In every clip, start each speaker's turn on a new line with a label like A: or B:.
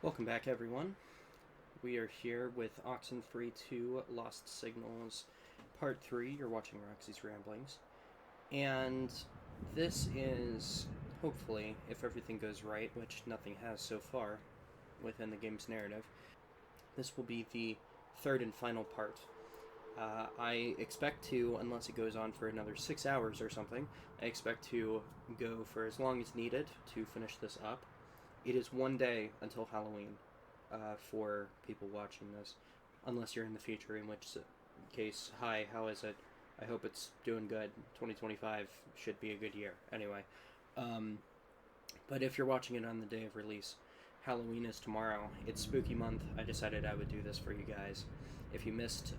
A: Welcome back, everyone. We are here with Oxenfree 2 Lost Signals Part 3. You're watching Roxy's Ramblings. And this is, hopefully, if everything goes right, which nothing has so far within the game's narrative, this will be the third and final part. I expect to, unless it goes on for another 6 hours or something, I expect to go for as long as needed to finish this up. It is one day until Halloween for people watching this, unless you're in the future, in which case, hi, how is it? I hope it's doing good. 2025 should be a good year. Anyway, but if you're watching it on the day of release, Halloween is tomorrow. It's spooky month. I decided I would do this for you guys. If you missed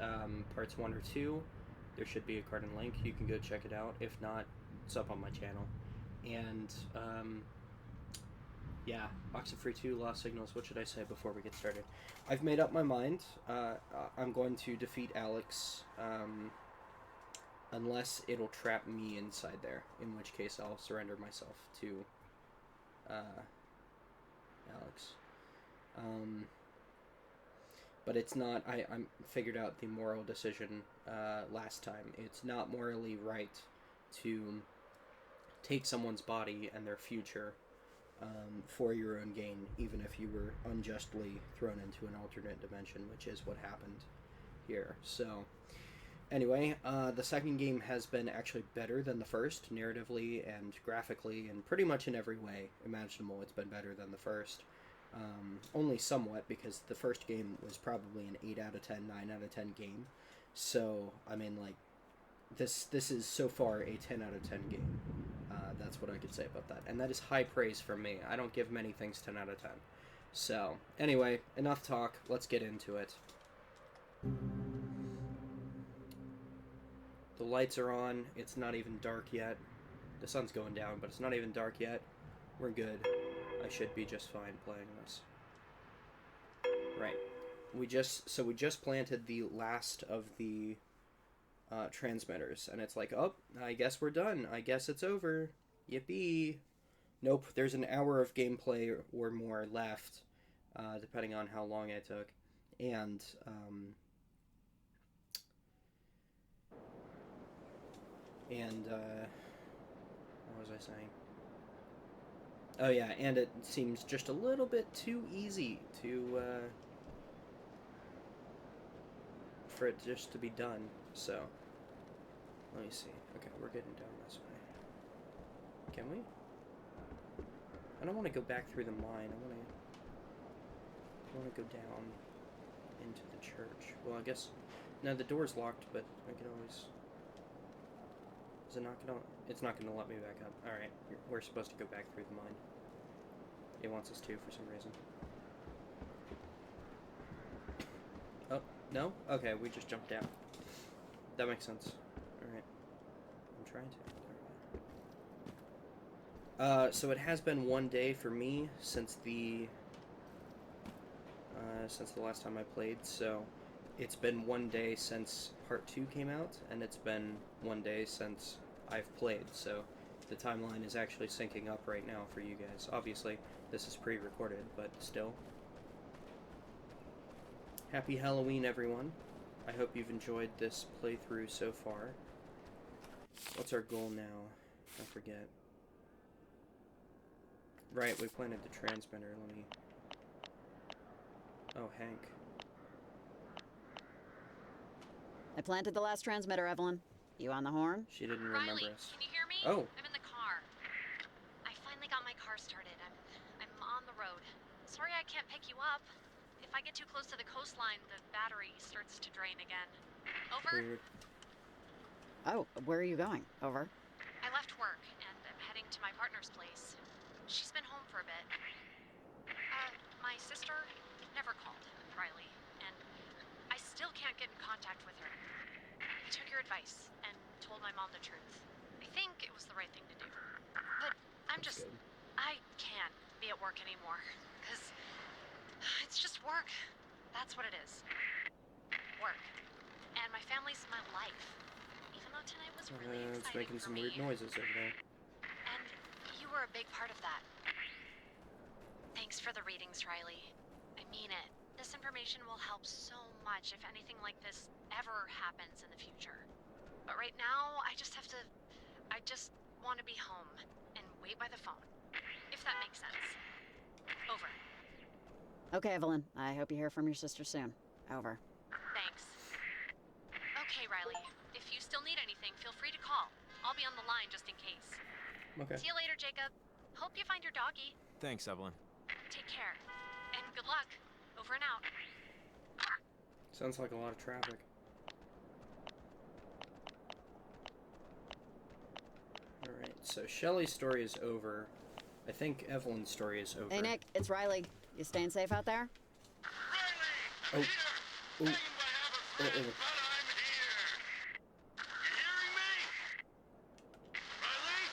A: parts 1 or 2, there should be a card and link. You can go check it out. If not, it's up on my channel. And yeah, Oxenfree 2, Lost Signals. What should I say before we get started? I've made up my mind. I'm going to defeat Alex, unless it'll trap me inside there, in which case I'll surrender myself to Alex. But it's not, I'm figured out the moral decision last time. It's not morally right to take someone's body and their future for your own gain, even if you were unjustly thrown into an alternate dimension, which is what happened here. So, anyway, the second game has been actually better than the first, narratively and graphically, and pretty much in every way imaginable. It's been better than the first. Only somewhat, because the first game was probably an 8 out of 10, 9 out of 10 game. So, I mean, like, this is so far a 10 out of 10 game. That's what I could say about that. And that is high praise from me. I don't give many things 10 out of 10. So, anyway, enough talk. Let's get into it. The lights are on. It's not even dark yet. The sun's going down, but it's not even dark yet. We're good. I should be just fine playing this. Right. We just planted the last of the transmitters, and it's like, oh, I guess we're done. I guess it's over. Yippee. Nope, there's an hour of gameplay or more left, depending on how long it took. And, what was I saying? Oh yeah, and it seems just a little bit too easy to, for it just to be done, so, let me see. Okay, we're getting down this way. Can we? I don't want to go back through the mine. I want to go down into the church. Well, I guess, no, the door's locked, but I can always, is it not gonna, it's not gonna let me back up. Alright, we're supposed to go back through the mine. It wants us to for some reason. Oh, no? Okay, we just jumped down. That makes sense. Alright. I'm trying to. So it has been one day for me since the last time I played, so it's been one day since part 2 came out, and it's been one day since I've played, so the timeline is actually syncing up right now for you guys. Obviously, this is pre-recorded, but still. Happy Halloween, everyone. I hope you've enjoyed this playthrough so far. What's our goal now? I forget. Right, we planted the transmitter. Let me... Oh, Hank.
B: I planted the last transmitter, Evelyn. You on the horn?
A: She didn't remember
C: Riley,
A: us.
C: can you hear me?
A: Oh.
C: I'm in the car. I finally got my car started. I'm on the road. Sorry I can't pick you up. If I get too close to the coastline, the battery starts to drain again. Over?
A: Weird.
B: Oh, where are you going? Over.
C: I left work, and I'm heading to my partner's place. She's been home for a bit. My sister never called, Riley, and I still can't get in contact with her. I took your advice and told my mom the truth. I think it was the right thing to do. But I'm
A: That's
C: just...
A: good.
C: I can't be at work anymore, because it's just work. That's what it is. Work. And my family's my life. Even though tonight was really
A: It's
C: exciting
A: making
C: for
A: some
C: me.
A: weird noises over there.
C: And you were a big part of that. Thanks for the readings, Riley. mean it. This information will help so much if anything like this ever happens in the future. But right now, I just want to be home and wait by the phone. If that makes sense. Over.
B: Okay, Evelyn. I hope you hear from your sister soon. Over.
C: Thanks. Okay, Riley. If you still need anything, feel free to call. I'll be on the line just in case.
A: Okay.
C: See you later, Jacob. Hope you find your doggy.
D: Thanks, Evelyn.
C: Take care. And good luck. Over and out.
A: Sounds like a lot of traffic. Alright, so Shelly's story is over. I think Evelyn's story is over.
B: Hey, Nick. It's Riley. You staying safe out there?
A: Oh.
E: Here!
A: Ooh.
E: Hanging by half a friend,
A: Uh-oh.
E: but I'm here! You hearing me? Riley?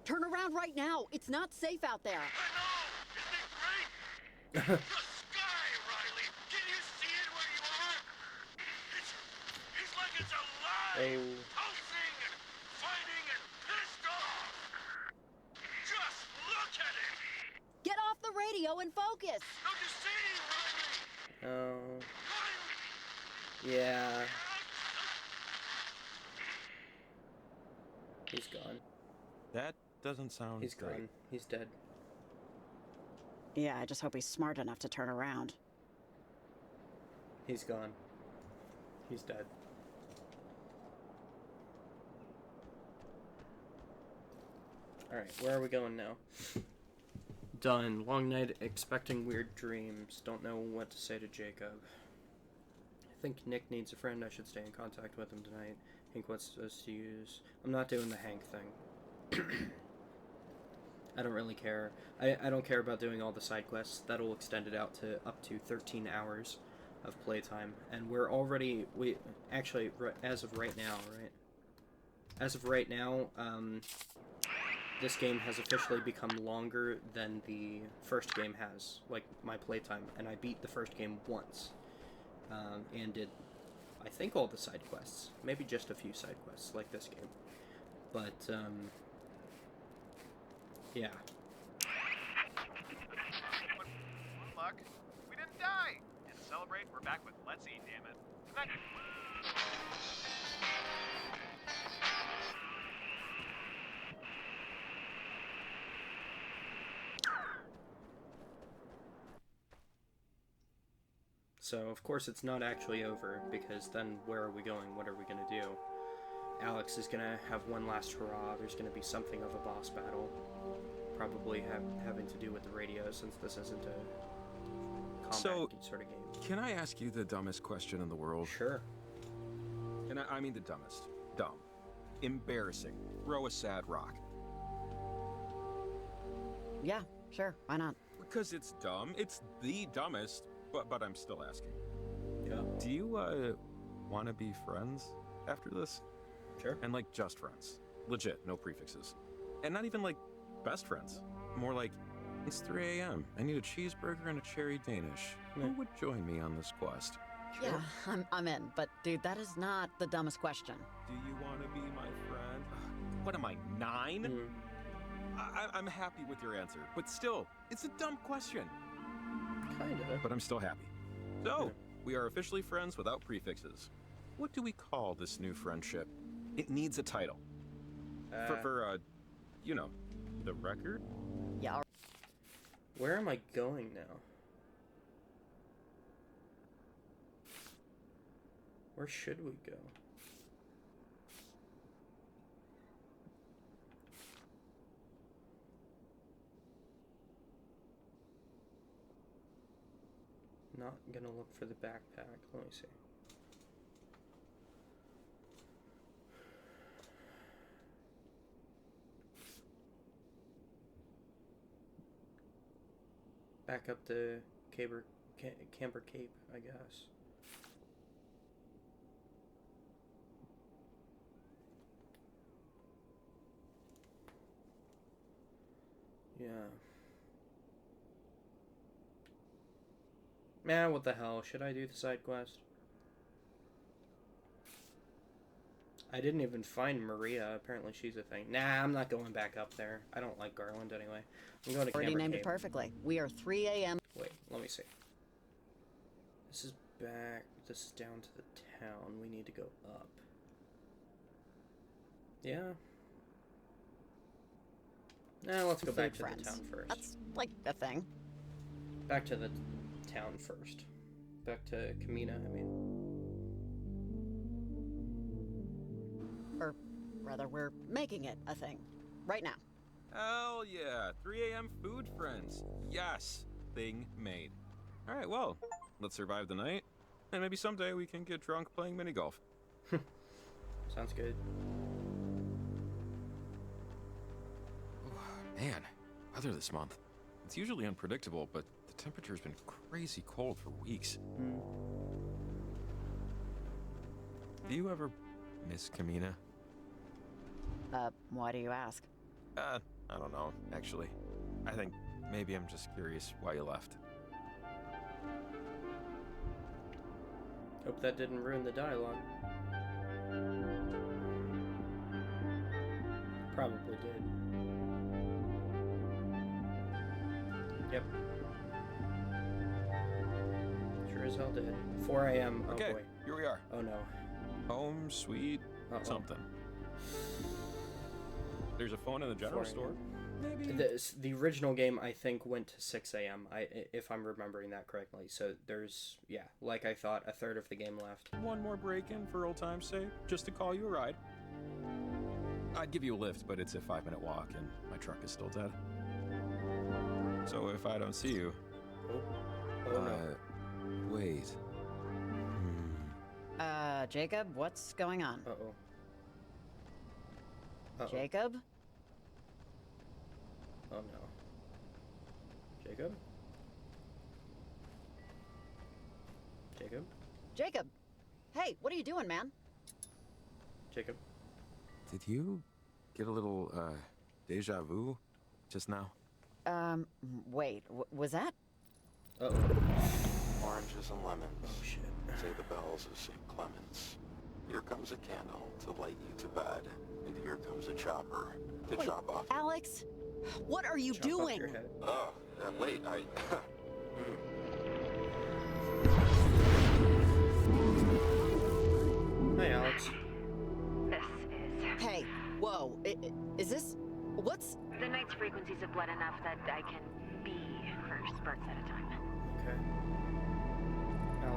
B: Turn around right now. It's not safe out there.
E: I know! Isn't it great? The sky, Riley! Can you see it where you are? It's like it's alive!
A: Oh.
E: Pulsing and fighting and pissed off! Just look at it!
B: Get off the radio and focus.
E: Don't you see, Riley?
A: Oh.
E: Riley!
A: Yeah. He's gone.
D: That doesn't sound
A: He's
D: great.
A: gone. He's dead.
B: Yeah, I just hope he's smart enough to turn around.
A: He's gone. He's dead. Alright, where are we going now? Done. Long night expecting weird dreams. Don't know what to say to Jacob. I think Nick needs a friend. I should stay in contact with him tonight. Hank wants us to use... I'm not doing the Hank thing. I don't really care. I don't care about doing all the side quests. That'll extend it out to up to 13 hours of playtime. And we're already... Actually, as of right now, right? As of right now, this game has officially become longer than the first game has, like my playtime, and I beat the first game once, and did, I think, all the side quests, maybe just a few side quests, like this game, but, yeah.
F: Good luck. We didn't die! And to celebrate, we're back with Let's Eat, damn it. Good night.
A: So, of course, it's not actually over, because then where are we going? What are we going to do? Alex is going to have one last hurrah. There's going to be something of a boss battle. Probably having to do with the radio, since this isn't a combat sort of game.
D: Can I ask you the dumbest question in the world?
A: Sure.
D: And I mean the dumbest. Dumb. Embarrassing. Throw a sad rock.
B: Yeah, sure. Why not?
D: Because it's dumb. It's the dumbest. But I'm still asking.
A: Yeah.
D: Do you, want to be friends after this?
A: Sure.
D: And, like, just friends. Legit, no prefixes. And not even, like, best friends. More like, it's 3 a.m. I need a cheeseburger and a cherry Danish.
A: Yeah.
D: Who would join me on this quest?
B: Yeah, I'm in. But, dude, that is not the dumbest question.
D: Do you want to be my friend? What am I, 9?
A: Mm.
D: I'm happy with your answer. But still, it's a dumb question.
A: Kinda.
D: But I'm still happy. So, we are officially friends without prefixes. What do we call this new friendship? It needs a title. For you know, the record?
B: Yeah.
A: Where am I going now? Where should we go? Not gonna look for the backpack. Let me see. Back up to Camber Cape, I guess. Yeah. Man, what the hell? Should I do the side quest? I didn't even find Maria. Apparently she's a thing. Nah, I'm not going back up there. I don't like Garland anyway. I'm going to
B: Already
A: Camber
B: named
A: Cape.
B: it perfectly. We are 3 a.m.
A: Wait, let me see. This is back. This is down to the town. We need to go up. Yeah. Nah, let's go back to the town first.
B: That's like a thing.
A: Back to the town first. Back to Kamina, I mean.
B: Or rather, we're making it a thing. Right now.
D: Hell yeah, 3 a.m. food friends. Yes, thing made. All right, well, let's survive the night, and maybe someday we can get drunk playing mini golf.
A: Sounds good.
D: Man, weather this month. It's usually unpredictable, but the temperature's been crazy cold for weeks. Do you ever miss Kamina?
B: Why do you ask?
D: I don't know, actually. I think maybe I'm just curious why you left.
A: Hope that didn't ruin the dialogue. Probably did. Yep. Sure as hell did. 4 a.m. Oh
D: Okay,
A: boy.
D: here we are.
A: Oh no.
D: Home, sweet, something. There's a phone in the general
A: 4 a.m.
D: store. Maybe.
A: The original game, I think, went to 6 a.m. If I'm remembering that correctly. So there's, yeah, like I thought, a third of the game left.
D: One more break-in for old time's sake, just to call you a ride. I'd give you a lift, but it's a 5-minute walk, and my truck is still dead. So if I don't see you...
A: Oh no.
D: Wait.
B: Jacob, what's going on?
A: Uh-oh. Uh-oh.
B: Jacob?
A: Oh no. Jacob? Jacob?
B: Jacob! Hey, what are you doing, man?
A: Jacob?
D: Did you get a little, deja vu just now?
B: Wait, was that?
A: Uh-oh.
G: Oranges and lemons.
A: Oh shit.
G: Say the bells of St. Clement's. Here comes a candle to light you to bed, and here comes a chopper to
B: Wait,
G: chop off.
B: Alex? What are you
A: Chop off
B: doing?
A: your head.
G: Oh, wait,
A: Hi, Alex.
C: This is...
B: Hey, whoa, is this... What's...
C: The night's frequencies have bled enough that I can be for spurts at a time.
A: Okay.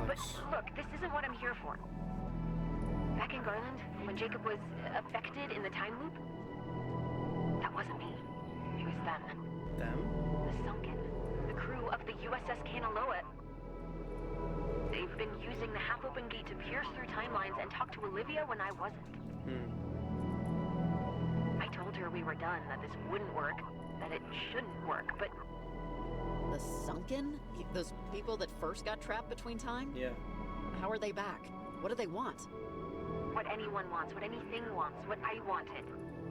C: But
A: Alex.
C: look, this isn't what I'm here for. Back in Garland, when Jacob was affected in the time loop, that wasn't me. It was them.
A: Them?
C: The Sunken. The crew of the USS Kanaloa. They've been using the half-open gate to pierce through timelines and talk to Olivia when I wasn't. I told her we were done, that this wouldn't work, that it shouldn't work, but...
B: The Sunken? Those people that first got trapped between time?
A: Yeah.
B: How are they back? What do they want?
C: What anyone wants, what anything wants, what I wanted.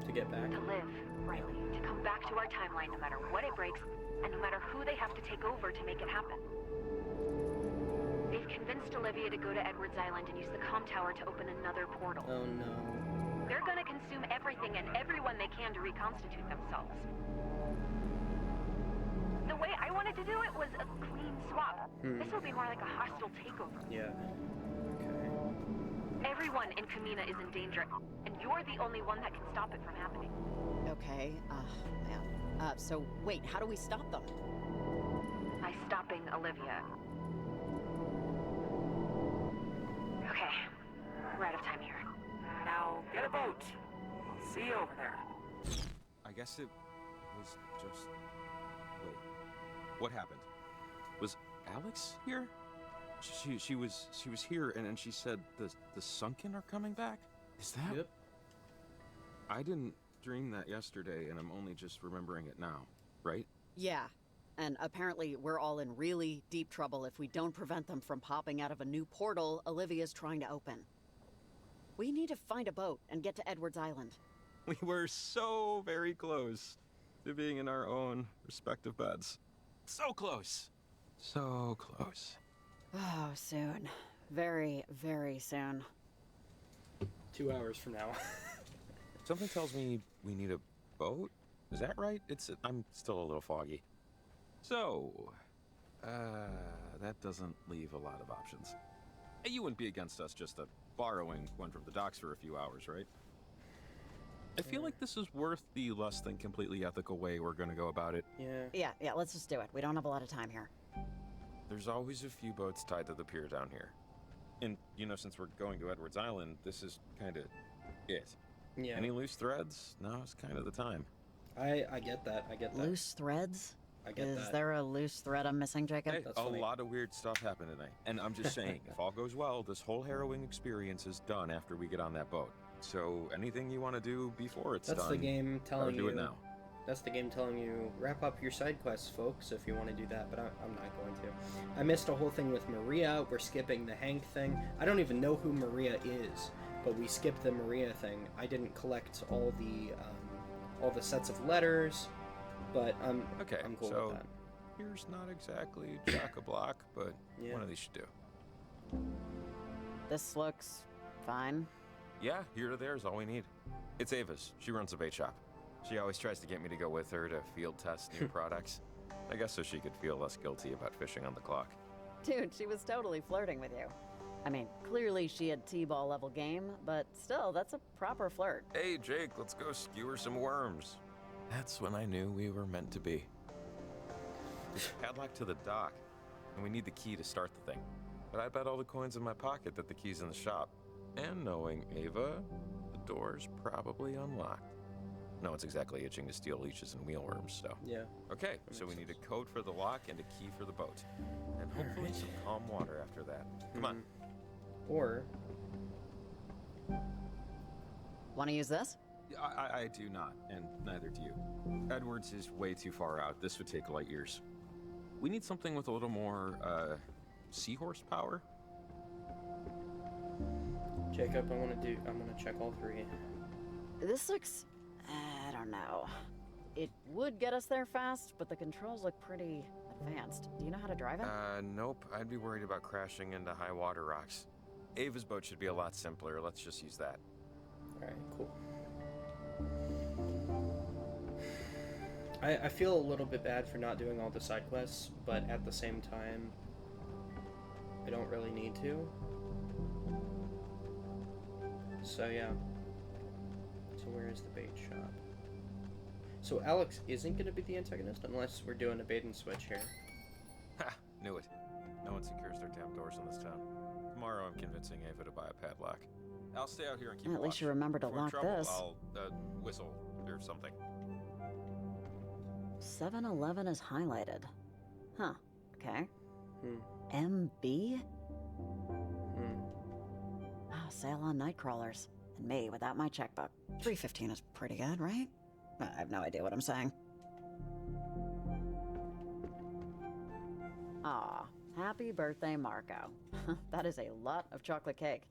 A: To get back?
C: To live, Riley. To come back to our timeline no matter what it breaks, and no matter who they have to take over to make it happen. They've convinced Olivia to go to Edwards Island and use the comm tower to open another portal.
A: Oh no.
C: They're gonna consume everything and everyone they can to reconstitute themselves. The way I wanted to do it was a clean swap. This will be more like a hostile takeover.
A: Yeah. Okay.
C: Everyone in Kamina is in danger, and you're the only one that can stop it from happening.
B: Okay, man. So wait, how do we stop them?
C: By stopping Olivia. Okay, we're out of time here. Now, get a boat. See you over there.
D: I guess it was just... Wait. What happened? Was Alex here? She was here, and she said the Sunken are coming back? Is that...
A: Yep.
D: I didn't dream that yesterday, and I'm only just remembering it now, right?
B: Yeah, and apparently we're all in really deep trouble if we don't prevent them from popping out of a new portal Olivia's trying to open. We need to find a boat and get to Edwards Island.
D: We were so very close to being in our own respective beds. So close. So close.
B: Oh, soon. Very, very soon.
A: 2 hours from now.
D: Something tells me we need a boat. Is that right? I'm still a little foggy. So, That doesn't leave a lot of options. You wouldn't be against us just borrowing one from the docks for a few hours, right? I feel like this is worth the less than completely ethical way we're gonna go about it.
A: Yeah.
B: Yeah, let's just do it. We don't have a lot of time here.
D: There's always a few boats tied to the pier down here. And, since we're going to Edwards Island, this is kind of it.
A: Yeah.
D: Any loose threads? Now's kind of the time.
A: I get that. I get that.
B: Loose threads?
A: I get
B: Is
A: that.
B: there a loose thread I'm missing, Jacob?
D: Hey,
A: That's
D: a
A: funny.
D: lot of weird stuff happened tonight. And I'm just saying, if all goes well, this whole harrowing experience is done after we get on that boat. So anything you want to do before it's
A: That's
D: done,
A: the game telling
D: do
A: you.
D: it now.
A: That's the game telling you wrap up your side quests, folks, if you want to do that. But I'm not going to. I missed a whole thing with Maria. We're skipping the Hank thing. I don't even know who Maria is, but we skipped the Maria thing. I didn't collect all the sets of letters, but I'm cool
D: so
A: with that.
D: here's not exactly chock-a-block, but
A: Yeah.
D: one of these should do.
B: This looks fine.
D: Yeah, here to there is all we need. It's Ava's. She runs a bait shop. She always tries to get me to go with her to field test new products. I guess so she could feel less guilty about fishing on the clock.
B: Dude, she was totally flirting with you. I mean, clearly she had T-ball level game, but still, that's a proper flirt.
D: Hey, Jake, let's go skewer some worms. That's when I knew we were meant to be. There's a padlock to the dock, and we need the key to start the thing. But I bet all the coins in my pocket that the key's in the shop. And knowing Ava, the door's probably unlocked. No one's exactly itching to steal leeches and mealworms, so.
A: Yeah.
D: Okay, so we need a code for the lock and a key for the boat. And hopefully
A: Alright.
D: some calm water after that. Come on.
A: Or
B: Want to use this?
D: I do not, and neither do you. Edwards is way too far out. This would take light years. We need something with a little more, seahorse power.
A: Jacob, I want to check all three.
B: This looks... I don't know. It would get us there fast, but the controls look pretty advanced. Do you know how to drive it?
D: Nope. I'd be worried about crashing into high water rocks. Ava's boat should be a lot simpler. Let's just use that.
A: All right, cool. I feel a little bit bad for not doing all the side quests, but at the same time, I don't really need to. So yeah. So where is the bait shop? So Alex isn't going to be the antagonist unless we're doing a bait and switch here.
D: Ha! Knew it. No one secures their damn doors in this town. Tomorrow I'm convincing Ava to buy a padlock. I'll stay out here and keep
B: At
D: watch.
B: least you remember to
D: If we're in
B: lock
D: trouble,
B: this.
D: I'll whistle or something.
B: 7-Eleven is highlighted. Huh. Okay. MB? Ah, sale on night crawlers. And me without my checkbook. $3.15 is pretty good, right? I have no idea what I'm saying. Aw, happy birthday, Marco. That is a lot of chocolate cake.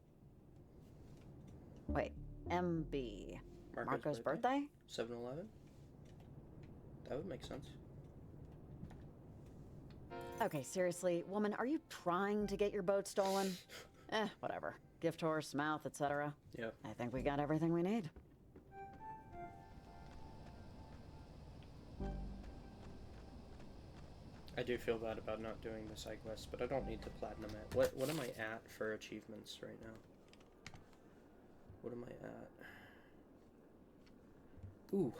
B: Wait, MB. Marco's birthday?
A: 7-Eleven? That would make sense.
B: Okay, seriously, woman, are you trying to get your boat stolen? Whatever. Gift horse, mouth, etc.
A: Yep.
B: I think we got everything we need.
A: I do feel bad about not doing the side quests, but I don't need to platinum it. What am I at for achievements right now? What am I at? Ooh.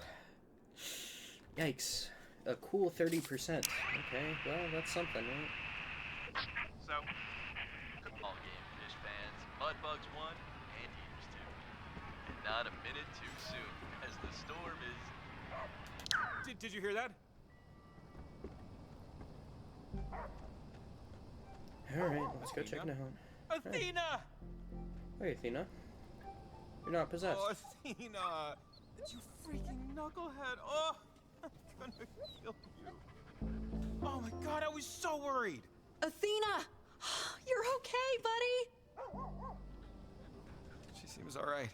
A: Yikes. A cool 30%. Okay, well, that's something, right?
F: So,
H: All game fish fans, Mudbugs won and here's two. And not a minute too soon, as the storm is...
D: Did you hear that?
A: Alright, let's go check it out.
D: Athena!
A: Hey, Athena. You're not possessed.
D: Oh, Athena! You freaking knucklehead! Oh, I'm gonna kill you. Oh my god, I was so worried!
B: Athena! You're okay, buddy!
D: She seems alright.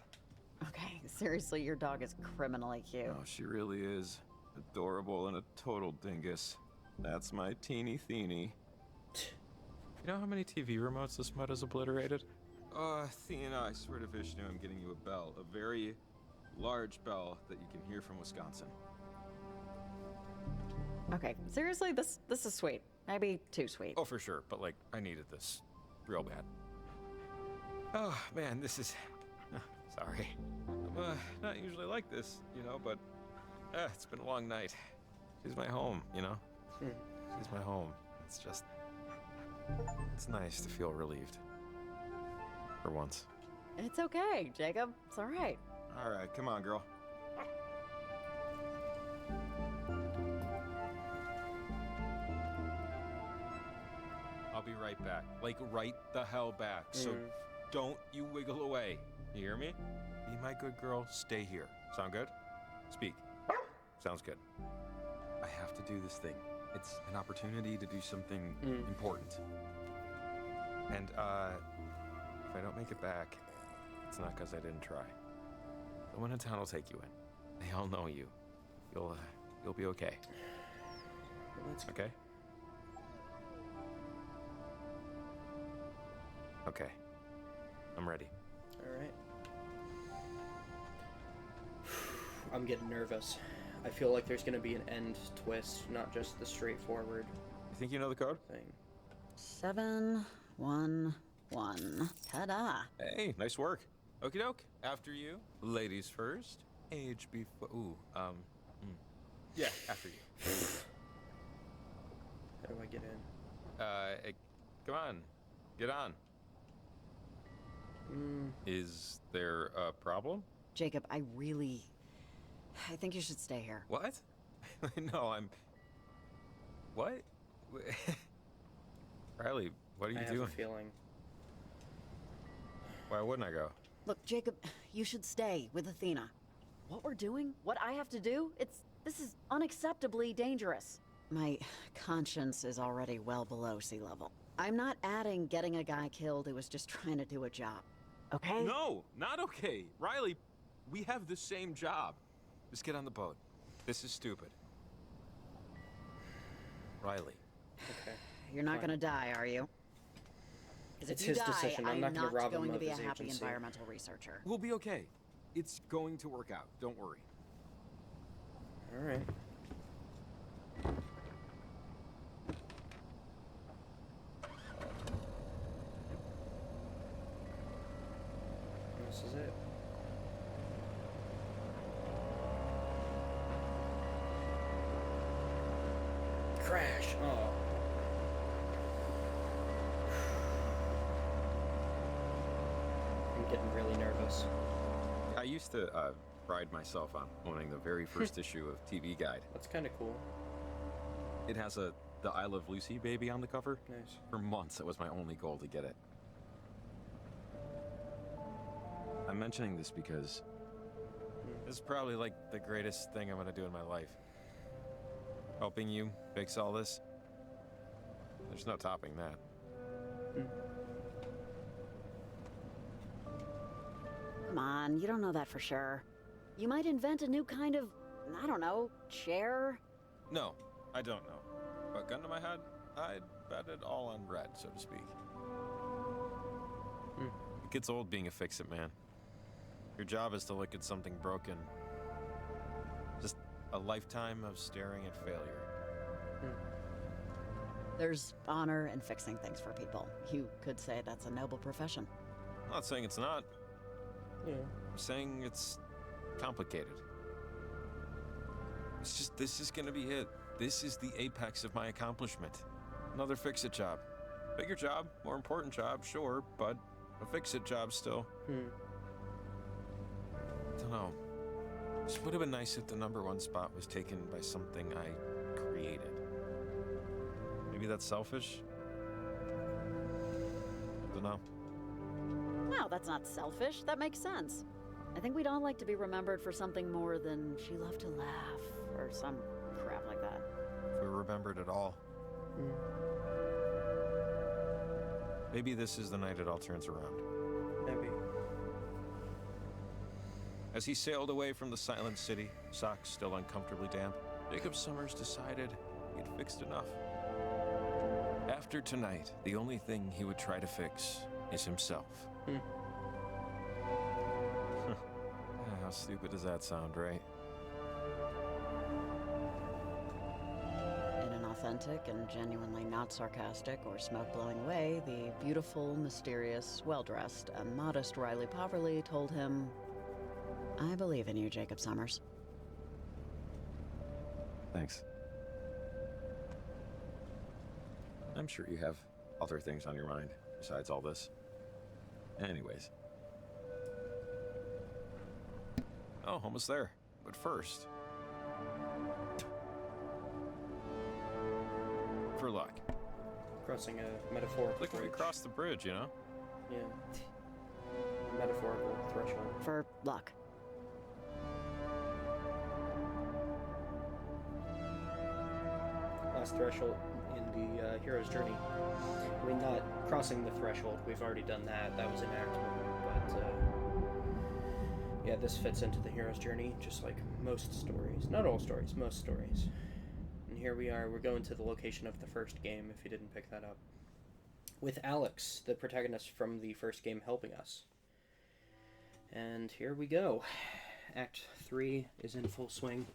B: Okay, seriously, your dog is criminally cute.
D: Oh, she really is. Adorable and a total dingus. That's my teeny Theeny. You know how many TV remotes this mud has obliterated? Oh, Athena, I swear to Vishnu, I'm getting you a bell. A very large bell that you can hear from Wisconsin.
B: Okay, seriously, this is sweet. Maybe too sweet.
D: Oh, for sure, but like, I needed this real bad. Oh, man, this is... sorry. I'm not usually like this, you know, but it's been a long night. She's my home, you know? She's my home. It's just... it's nice to feel relieved. For once.
B: It's okay, Jacob. It's all right.
D: All right, come on, girl. I'll be right back. Like, right the hell back. So don't you wiggle away. You hear me? Be my good girl. Stay here. Sound good? Speak. Sounds good. I have to do this thing. It's an opportunity to do something important. And, if I don't make it back, it's not because I didn't try. Someone in town will take you in. They all know you. You'll be okay.
A: Well, that's
D: okay? Okay. I'm ready.
A: All right. I'm getting nervous. I feel like there's gonna be an end twist, not just the straightforward
D: You think you know the code?
A: thing.
B: 711. Ta-da.
D: Hey, nice work. Okie doke. After you. Ladies first. Age before. Ooh, yeah, after you.
A: How do I get in?
D: Come on. Get on. Is there a problem?
B: Jacob, I think you should stay here.
D: What? No, I'm... What? Riley, what are you
A: I have
D: doing?
A: a feeling.
D: Why wouldn't I go?
B: Look, Jacob, you should stay with Athena. What we're doing, what I have to do, this is unacceptably dangerous. My conscience is already well below sea level. I'm not adding getting a guy killed who was just trying to do a job. Okay?
D: No, not okay. Riley, we have the same job. Just get on the boat. This is stupid. Riley.
A: Okay.
B: You're not
A: Fine.
B: gonna die, are you? Because
A: It's
B: if you
A: his
B: die,
A: decision. I'm not gonna rob him
B: going to
A: of
B: be a
A: his
B: happy
A: agency.
B: environmental researcher.
D: We'll be okay. It's going to work out. Don't worry.
A: All right. This is it. Crash. Oh. I'm getting really nervous.
D: I used to pride myself on owning the very first issue of TV Guide.
A: That's kind of cool.
D: It has the I Love Lucy baby on the cover.
A: Nice.
D: For months, it was my only goal to get it. I'm mentioning this because this is probably like the greatest thing I'm gonna do in my life. Helping you fix all this. There's no topping that.
B: Come on, you don't know that for sure. You might invent a new kind of, I don't know, chair?
D: No, I don't know. But gun to my head, I'd bet it all on red, so to speak. It gets old being a fix-it man. Your job is to look at something broken. Just a lifetime of staring at failure.
B: There's honor in fixing things for people. You could say that's a noble profession.
D: I'm not saying it's not.
A: Yeah.
D: I'm saying it's complicated. It's just, this is gonna be it. This is the apex of my accomplishment. Another fix-it job. Bigger job, more important job, sure, but a fix-it job still. Don't know. This would have been nice if the #1 spot was taken by something I created. Maybe that's selfish? Don't know.
B: No, that's not selfish. That makes sense. I think we'd all like to be remembered for something more than she loved to laugh, or some crap like that.
D: If we remembered it all. Maybe this is the night it all turns around.
A: Maybe.
D: As he sailed away from the silent city, socks still uncomfortably damp, Jacob Summers decided he'd fixed enough. After tonight, the only thing he would try to fix is himself. How stupid does that sound, right?
B: In an authentic and genuinely not sarcastic or smoke-blowing way, the beautiful, mysterious, well-dressed, and modest Riley Poverly told him, "I believe in you, Jacob Summers."
D: Thanks. I'm sure you have other things on your mind besides all this. Anyways. Oh, almost there. But first... for luck.
A: Crossing a metaphorical
D: Like when we
A: bridge.
D: cross the bridge, you know?
A: Yeah. Metaphorical threshold.
B: For luck.
A: Last threshold in the hero's journey. I mean, not crossing the threshold. We've already done that. That was in Act 1. But, yeah, this fits into the hero's journey, just like most stories. Not all stories, most stories. And here we are. We're going to the location of the first game, if you didn't pick that up. With Alex, the protagonist from the first game, helping us. And here we go. Act 3 is in full swing.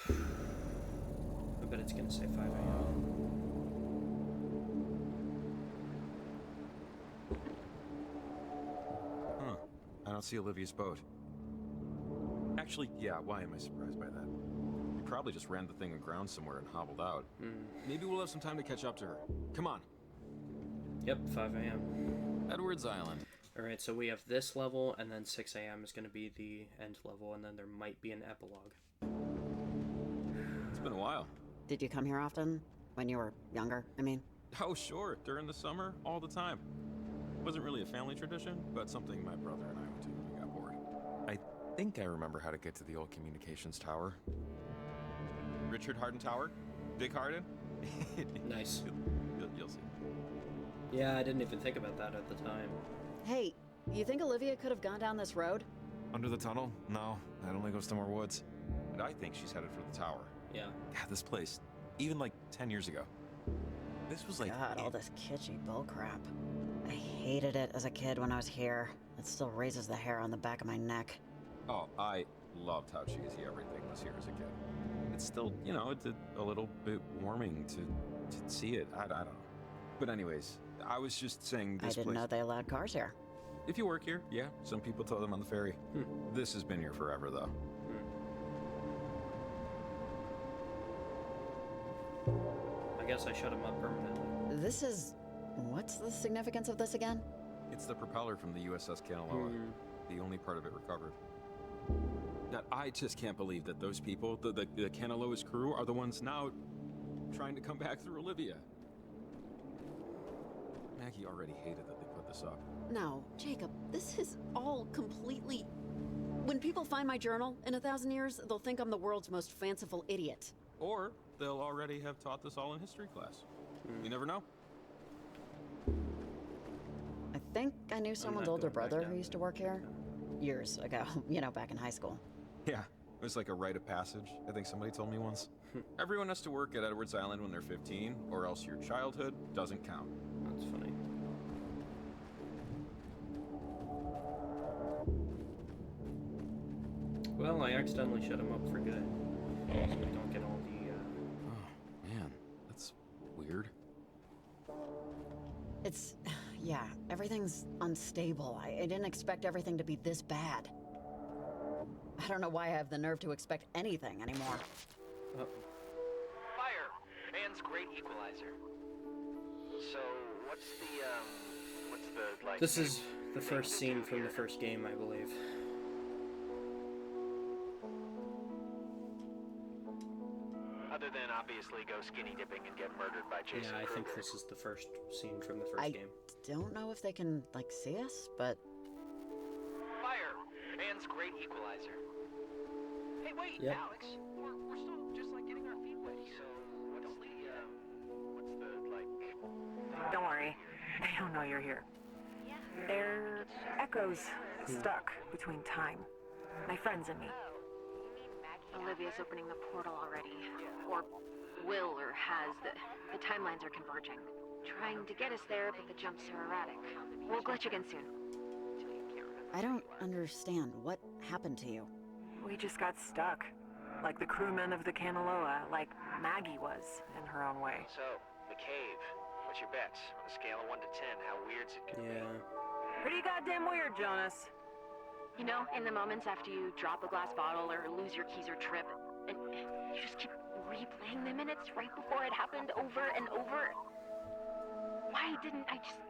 A: I bet it's gonna say 5 a.m.
D: Huh. I don't see Olivia's boat. Actually, yeah, why am I surprised by that? We probably just ran the thing aground somewhere and hobbled out. Maybe we'll have some time to catch up to her. Come on.
A: Yep, 5 a.m.
D: Edwards Island.
A: Alright, so we have this level, and then 6 a.m. is going to be the end level, and then there might be an epilogue.
D: It's been a while.
B: Did you come here often? When you were younger, I mean?
D: Oh, sure. During the summer, all the time. Wasn't really a family tradition, but something my brother and I went to when we got bored. I think I remember how to get to the old communications tower. Richard Harden Tower? Dick Harden?
A: Nice.
D: You'll see.
A: Yeah, I didn't even think about that at the time.
B: Hey, you think Olivia could have gone down this road?
D: Under the tunnel? No, that only goes to more woods. And I think she's headed for the tower.
A: Yeah.
D: God, this place, even like 10 years ago. This was like...
B: God, all this kitschy bullcrap. I hated it as a kid when I was here. It still raises the hair on the back of my neck.
D: Oh, I loved how cheesy everything was here as a kid. It's still, you know, it's a little bit warming to see it. I don't know. But anyways, I was just saying this
B: I didn't
D: place...
B: know they allowed cars here.
D: If you work here, yeah. Some people tow them on the ferry. This has been here forever, though.
A: I guess I shut him up permanently.
B: This is... What's the significance of this again?
D: It's the propeller from the USS Kanaloa. The only part of it recovered. That I just can't believe that those people, the Kanaloa's crew, are the ones now trying to come back through Olivia. Maggie already hated that they put this up.
B: No, Jacob, this is all completely... When people find my journal in 1,000 years, they'll think I'm the world's most fanciful idiot.
D: Or they'll already have taught this all in history class. You never know.
B: I think I knew someone's
A: not
B: older
A: going back
B: brother
A: down
B: who used to
A: there.
B: work here. Years ago, you know, back in high school.
D: Yeah, it was like a rite of passage, I think somebody told me once. Everyone has to work at Edwards Island when they're 15, or else your childhood doesn't count.
A: That's funny. Well, I accidentally shut him up for good. So we don't get all the,
D: Oh, man, that's weird.
B: It's... Yeah, everything's unstable. I didn't expect everything to be this bad. I don't know why I have the nerve to expect anything anymore.
H: Fire! Man's great equalizer. So, what's the, like...
A: This is the
H: thing
A: first
H: to
A: scene
H: do
A: from
H: here?
A: the first game, I believe.
H: Other than obviously go skinny dipping and get murdered by Jason
A: Yeah, I think
H: Kruger.
A: this is the first scene from the first
B: I
A: game.
B: don't know if they can, like, see us, but...
H: Fire! Man's great equalizer. Hey, wait,
A: Yep.
H: Alex. We're still just like getting our feet wet. So, what's the, like...
I: Don't worry. They don't know you're here. They're echoes stuck between time. My friends and me.
C: Olivia's opening the portal already. Or will or has. The timelines are converging. Trying to get us there, but the jumps are erratic. We'll glitch again soon.
B: I don't understand. What happened to you?
I: We just got stuck. Like the crewmen of the Kanaloa, like Maggie was, in her own way.
J: So, the cave. What's your bets? On a scale of 1 to 10, how weird's it gonna
A: Yeah.
J: be?
I: Pretty goddamn weird, Jonas.
C: You know, in the moments after you drop a glass bottle or lose your keys or trip, and you just keep replaying the minutes right before it happened over and over. Why didn't I just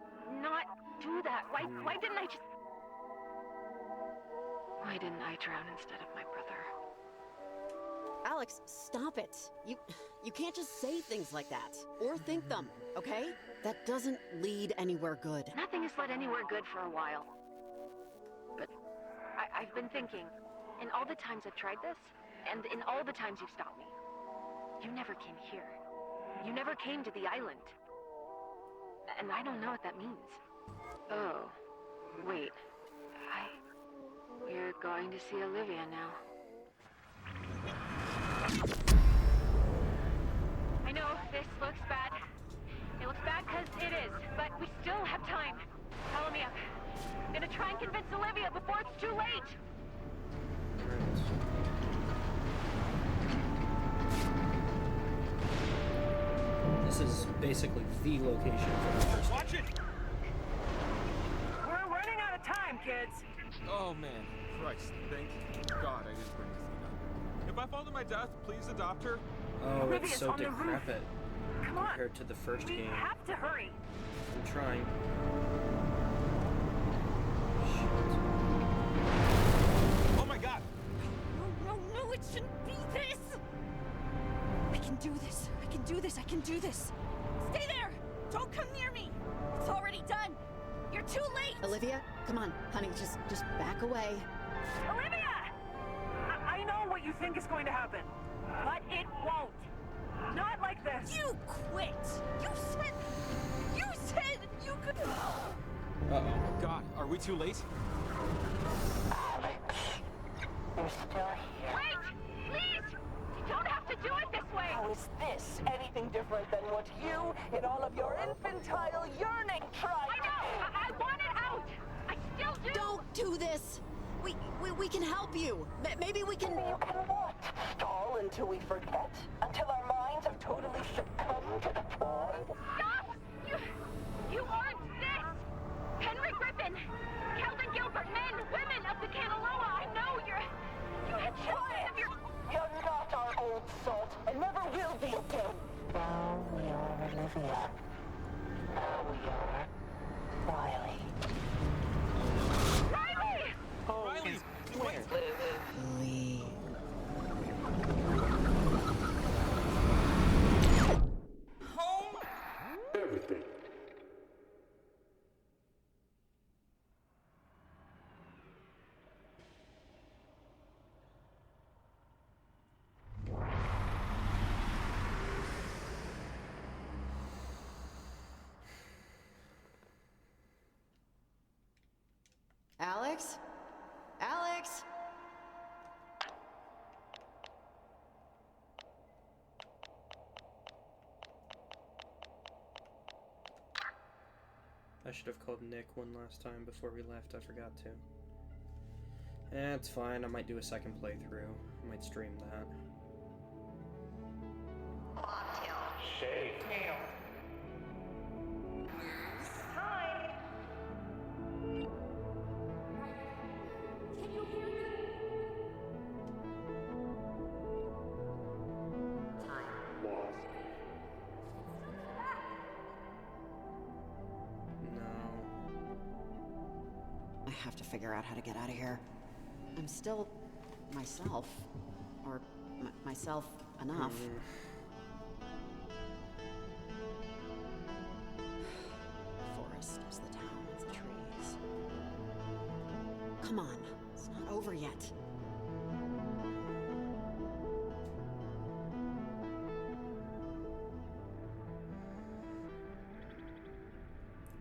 C: not do that? Why didn't I just... Why didn't I drown instead of my brother?
B: Alex, stop it. You can't just say things like that. Or think them, okay? That doesn't lead anywhere good.
C: Nothing has led anywhere good for a while. But I've been thinking, in all the times I've tried this, and in all the times you've stopped me, you never came here. You never came to the island. And I don't know what that means. Oh, wait. We're going to see Olivia now. I know this looks bad. It looks bad because it is, but we still have time. Follow me up. I'm gonna try and convince Olivia before it's too late.
A: This is basically the location for the first
F: Watch it!
I: We're running out of time, kids.
D: Oh man, Christ, thank God I didn't bring Athena. If I fall to my death, please adopt her.
A: Oh,
I: Olivia's
A: it's so
I: on the roof.
A: decrepit
I: Come on.
A: compared to the first
I: We
A: game.
I: have to hurry.
A: I'm trying.
D: Oh my God!
K: No, it shouldn't be this! I can do this. I can do this. Stay there! Don't come near me! It's already done! You're too late!
B: Olivia, come on, honey, just back away.
I: Olivia! I know what you think is going to happen, but it won't. Not like this.
K: You quit! You said you could...
A: Uh-oh.
D: Oh God, are we too late?
L: You're still here.
C: Wait! Please! You don't have to do it this way!
L: How is this anything different than what you, in all of your infantile yearning, tried?
C: I know! I want it out! I still do!
B: Don't do this! We can help you. Maybe we can...
L: You can what? Stall until we forget? Until our minds have totally succumbed to the toy?
C: Stop! You aren't this! Henry Griffin! Calvin Gilbert, men, women of the Kanaloa! I know you had children of your...
L: You're not our old salt, and never will be again. Now we are Olivia. Now we are Riley.
C: Riley!
D: Riley! Wait!
B: Lee.
K: Home?
G: Everything.
B: Alex? Alex?
A: I should have called Nick one last time before we left. I forgot to. It's fine. I might do a second playthrough. I might stream that.
L: Shake.
K: Time. Can you hear me?
A: No.
B: I have to figure out how to get out of here. I'm still myself. Or myself enough. The forest is the town of the trees. Come on, it's not over yet.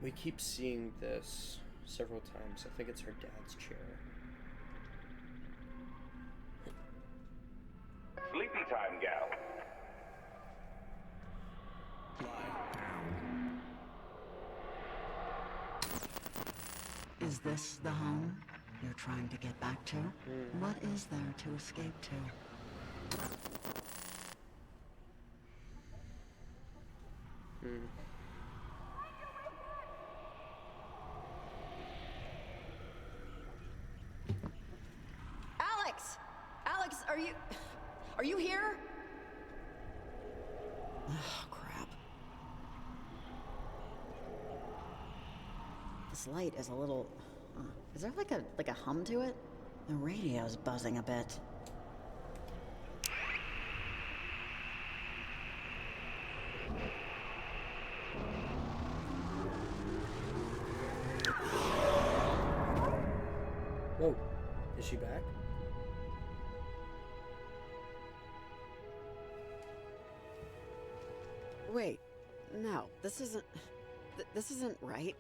A: We keep seeing this several times. I think it's her dad's chair.
E: Sleepy time, gal.
B: Is this the home you're trying to get back to? What is there to escape to? Alex! Alex, are you here? Oh, crap. This light is a little... is there like a hum to it? The radio's buzzing a bit.
A: Whoa, is she back?
B: Wait, no, this isn't right.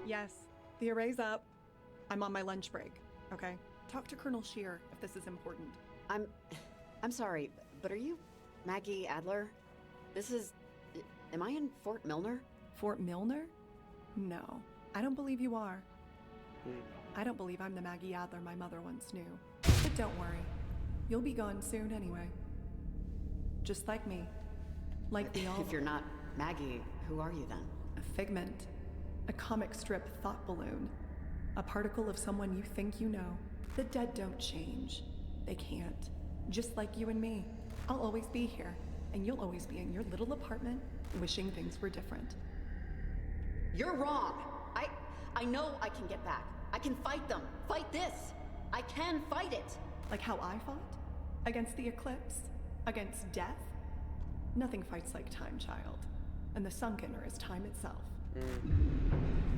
M: Yes, the array's up. I'm on my lunch break, okay? Talk to Colonel Shear if this is important.
B: I'm sorry, but are you Maggie Adler? Am I in Fort Milner?
M: Fort Milner? No, I don't believe you are. I don't believe I'm the Maggie Adler my mother once knew. But don't worry, you'll be gone soon anyway. Just like me. Like the all.
B: If you're not Maggie, who are you then?
M: A figment. A comic strip thought balloon. A particle of someone you think you know. The dead don't change. They can't. Just like you and me. I'll always be here, and you'll always be in your little apartment, wishing things were different.
B: You're wrong! I know I can get back. I can fight them. Fight this! I can fight it!
M: Like how I fought? Against the eclipse? Against death? Nothing fights like time, child. And the sunkener is time itself.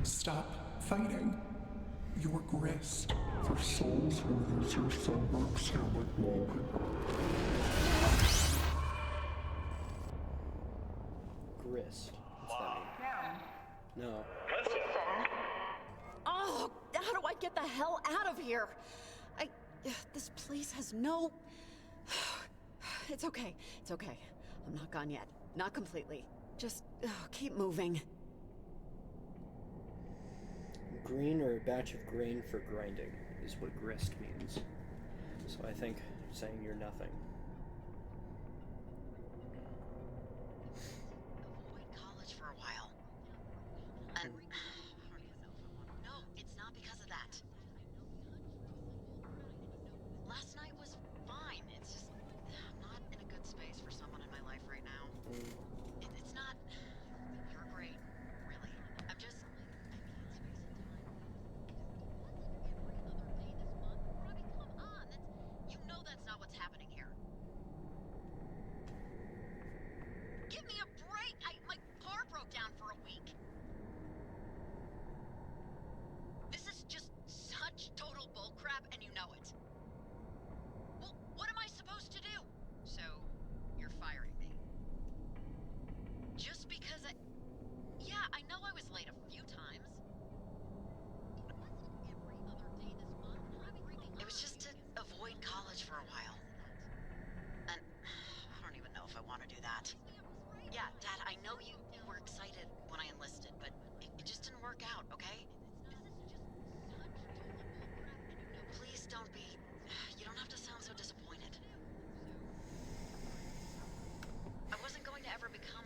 N: Stop fighting. Your grist for souls who lose your suburbs here like mine.
A: Grist. What's that mean? No.
B: Oh, how do I get the hell out of here? This place has no... It's okay. It's okay. I'm not gone yet. Not completely. Just keep moving.
A: Green or a batch of grain for grinding is what grist means. So I think saying you're nothing.
B: Avoid college for a while. And no, it's not because of that. Last night was fine. It's just I'm not in a good space for someone in my life right now. It's not. You're great, really. I'm just. You know that's not what's happening here. Give me a break! My car broke down for a week. This is just such total bullcrap, and you know it. Well, what am I supposed to do? So, you're firing me. Just because Yeah, I know I was late a few times. It was just to avoid college for a while. And I don't even know if I want to do that. Yeah, Dad, I know you were excited when I enlisted, but it just didn't work out, okay? Please don't be... You don't have to sound so disappointed. I wasn't going to ever become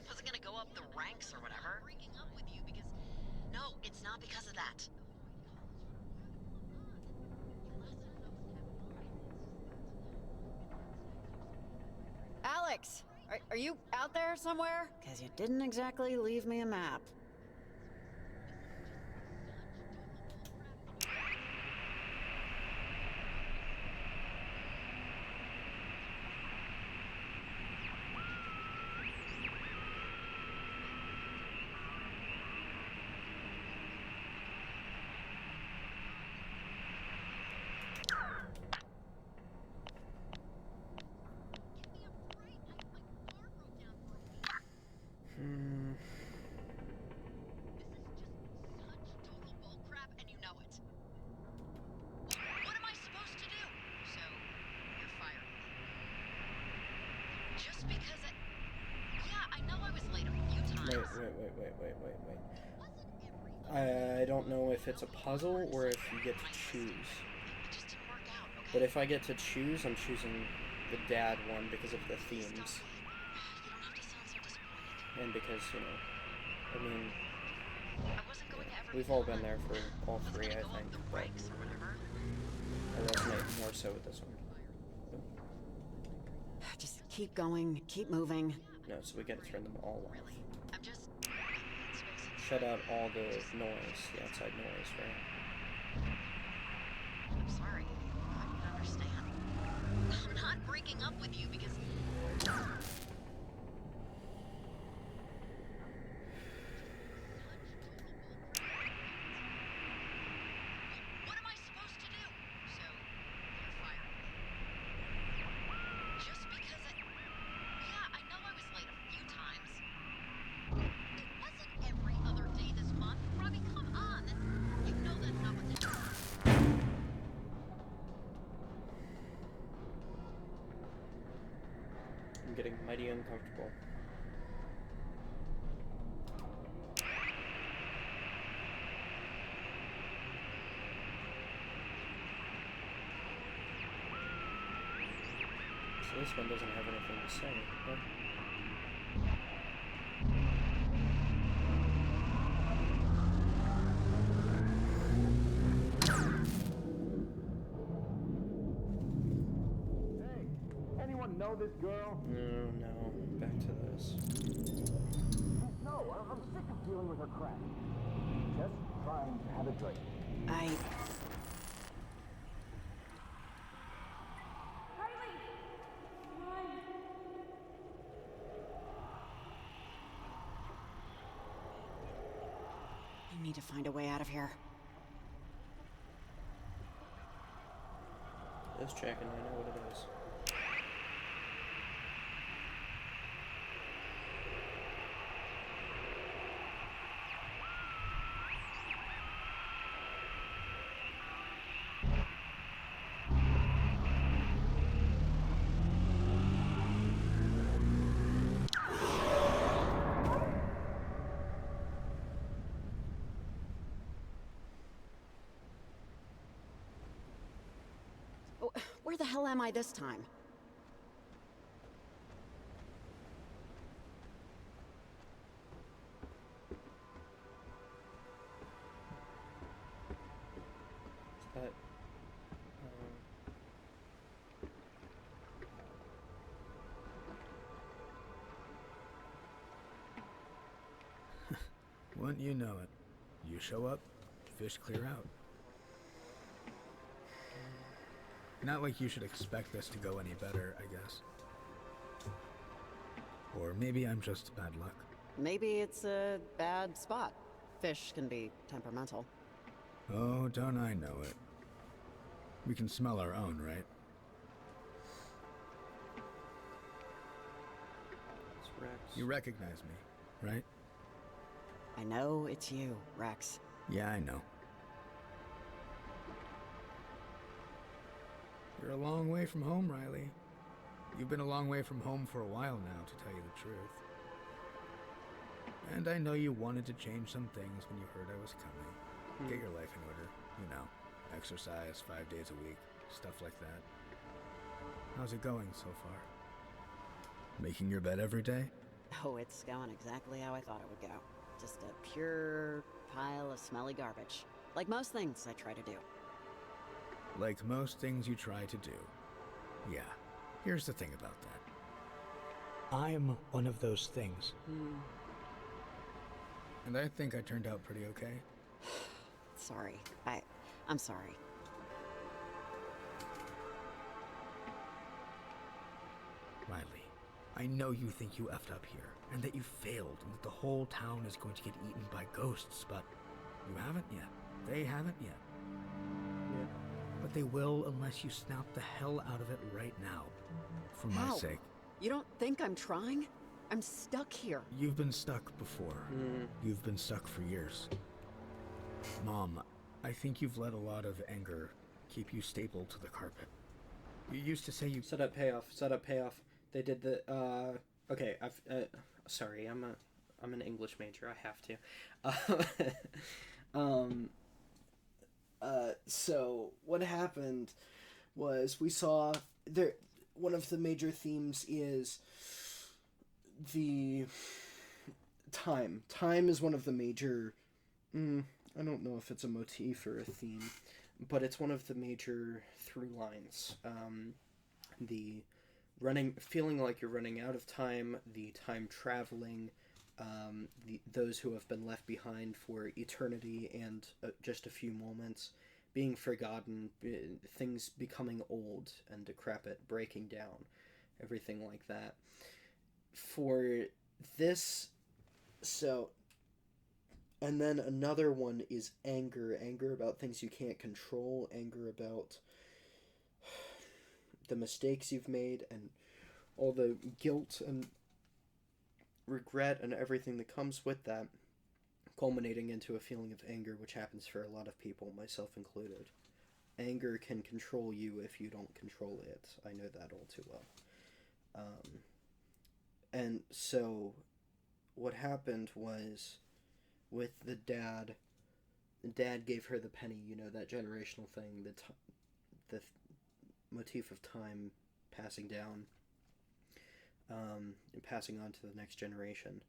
B: wasn't going to go up the ranks or whatever. Breaking up with you because... No, it's not because of that. Alex, are you out there somewhere? Because you didn't exactly leave me a map.
A: I don't know if it's a puzzle or if you get to choose. But if I get to choose, I'm choosing the dad one because of the themes. And because, you know, I mean, we've all been there for all three, I think. But I resonate more so with this one.
B: Just keep going, keep moving.
A: No, so we gotta turn them all off. Shut out all the noise, the outside noise, right?
B: I'm sorry. I can understand. I'm not breaking up with you because... What am I supposed to do? So, you're fired. Just because Yeah, I know I was late a few times. It wasn't every other day this month. Robbie, come on. You know that's not what this is.
A: I'm getting mighty uncomfortable. So this one doesn't have anything to say, huh?
O: Anyone know this girl?
A: No. Back to this.
O: No, I'm sick of dealing with her crap. Just trying to have a drink.
B: I need to find a way out of here.
A: Just checking, I know what it is.
B: Where the hell am I this time?
A: But,
P: Wouldn't you know it? You show up, fish clear out. Not like you should expect this to go any better, I guess. Or maybe I'm just bad luck.
B: Maybe it's a bad spot. Fish can be temperamental.
P: Oh, don't I know it. We can smell our own, right?
A: it's Rex.
P: You recognize me, right?
B: I know it's you, Rex.
P: Yeah, I know. You're a long way from home, Riley. You've been a long way from home for a while now, to tell you the truth. And I know you wanted to change some things when you heard I was coming. Get your life in order, you know. Exercise 5 days a week, stuff like that. How's it going so far? Making your bed every day?
B: Oh, it's going exactly how I thought it would go. Just a pure pile of smelly garbage. Like most things I try to do.
P: Like most things you try to do. Yeah, here's the thing about that. I'm one of those things. And I think I turned out pretty okay.
B: Sorry. I'm sorry.
P: Riley, I know you think you effed up here, and that you failed, and that the whole town is going to get eaten by ghosts, but you haven't yet. They haven't yet.
A: Yeah.
P: But they will unless you snap the hell out of it right now. For my sake.
B: You don't think I'm trying? I'm stuck here.
P: You've been stuck before. You've been stuck for years. Mom, I think you've let a lot of anger keep you stapled to the carpet. You used to say you...
A: Set up payoff. They did the, okay, sorry, I'm I'm an English major. I have to. So what happened was we saw there. One of the major themes is the time. Time is one of the major. I don't know if it's a motif or a theme, but it's one of the major through lines. The feeling like you're running out of time, the time traveling, those who have been left behind for eternity and just a few moments, being forgotten, things becoming old and decrepit, breaking down, everything like that. For this, so, and then another one is anger about things you can't control, anger about the mistakes you've made and all the guilt and regret and everything that comes with that, culminating into a feeling of anger, which happens for a lot of people, myself included. Anger can control you if you don't control it. I know that all too well. And so what happened was with the dad gave her the penny, that generational thing, the motif of time passing down, and passing on to the next generation,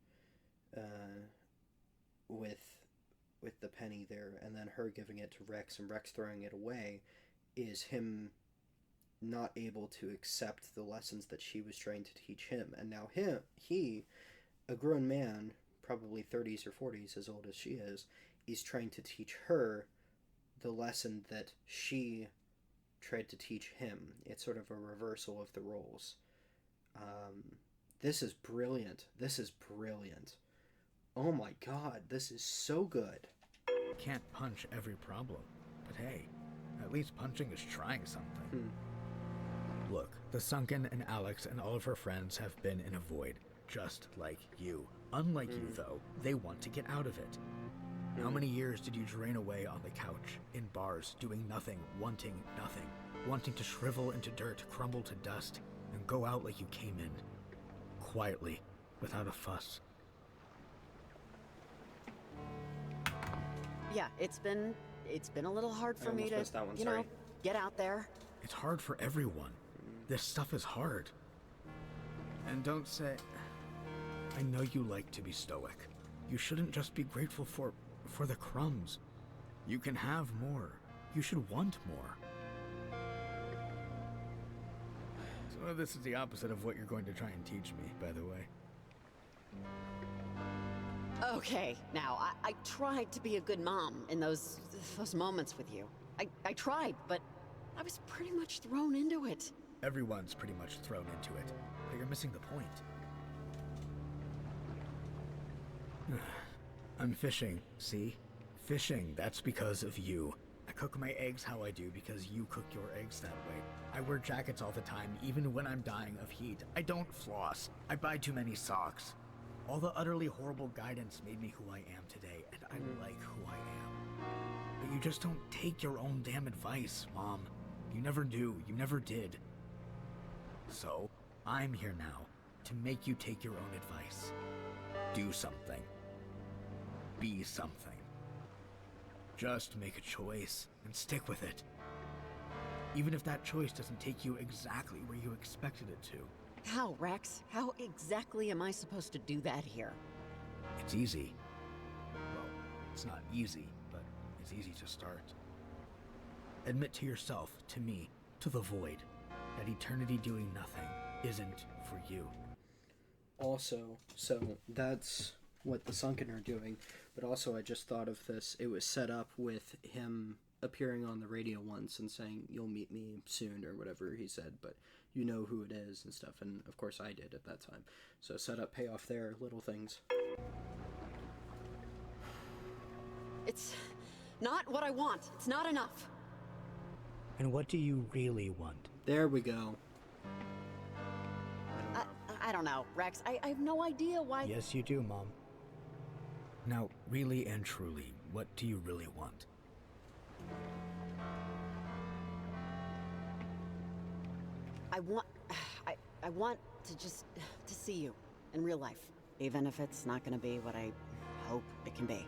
A: with the penny there, and then her giving it to Rex and Rex throwing it away, is him not able to accept the lessons that she was trying to teach him. And now he, a grown man, probably 30s or 40s, as old as she is trying to teach her the lesson that she tried to teach him. It's sort of a reversal of the roles. This is brilliant. Oh my god, this is so good.
P: Can't punch every problem, but hey, at least punching is trying something. Look, the Sunken and Alex and all of her friends have been in a void, just like you. Unlike you, though, they want to get out of it. How many years did you drain away on the couch, in bars, doing nothing, wanting nothing, wanting to shrivel into dirt, crumble to dust, and go out like you came in, quietly, without a fuss?
B: Yeah, it's been a little hard for me to, get out there.
P: It's hard for everyone. This stuff is hard. And don't say... I know you like to be stoic. You shouldn't just be grateful for the crumbs. You can have more. You should want more. So this is the opposite of what you're going to try and teach me, by the way.
B: Okay, now, I tried to be a good mom in those moments with you. I tried, but I was pretty much thrown into it.
P: Everyone's pretty much thrown into it, but you're missing the point. I'm fishing, see? Fishing, that's because of you. I cook my eggs how I do because you cook your eggs that way. I wear jackets all the time, even when I'm dying of heat. I don't floss. I buy too many socks. All the utterly horrible guidance made me who I am today, and I like who I am. But you just don't take your own damn advice, Mom. You never do. You never did. So, I'm here now to make you take your own advice. Do something. Be something. Just make a choice and stick with it. Even if that choice doesn't take you exactly where you expected it to.
B: How, Rex? How exactly am I supposed to do that here?
P: It's easy. Well, it's not easy, but it's easy to start. Admit to yourself, to me, to the void, that eternity doing nothing isn't for you.
A: Also, so that's what the Sunken are doing, but also I just thought of this. It was set up with him appearing on the radio once and saying, "You'll meet me soon," or whatever he said, but you know who it is and stuff, and of course I did at that time. So set up, payoff there, little things.
B: It's not what I want. It's not enough.
P: And what do you really want?
A: There we go.
B: I don't know, Rex. I have no idea why...
P: Yes, you do, Mom. Now, really and truly, what do you really want?
B: I want to just... to see you in real life. even if it's not gonna be what I hope it can be.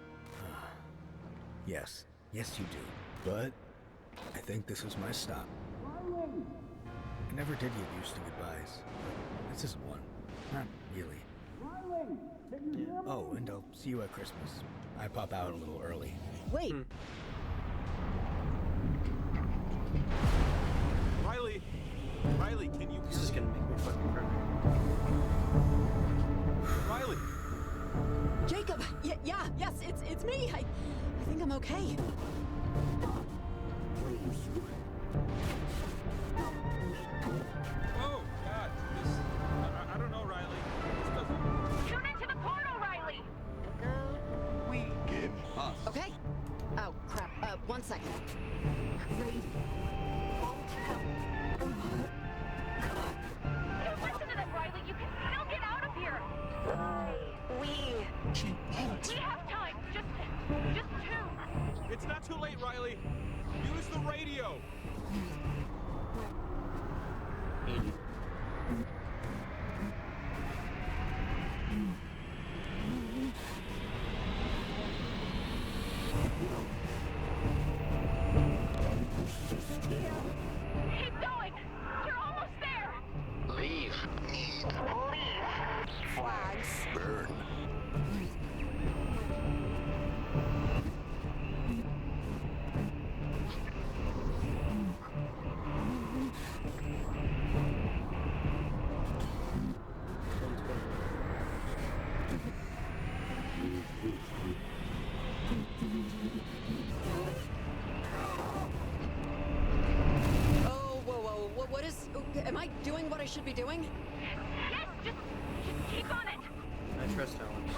P: Yes. Yes, you do. But I think this is my stop. I never did get used to goodbyes. But this isn't one. Not really. Oh, and I'll see you at Christmas. I pop out a little early.
B: Wait!
D: Riley! Riley, can you...
A: This is gonna make me fucking cry.
D: Riley!
B: Jacob! Yes, it's me! I think I'm okay.
D: Oh, God. This... I don't know, Riley. This doesn't...
K: Tune into the portal, Riley!
G: We get us.
B: Okay. Oh, crap. 1 second.
K: Don't listen to them, Riley. You can still get out of here. We have time. Just two.
D: It's not too late, Riley. Use the radio.
K: Keep going. You're almost there.
J: Leave.
K: Flags.
G: Burn.
B: Oh, whoa. What is... Am I doing what I should be doing?
K: Yes, just keep on it.
A: I trust Alex.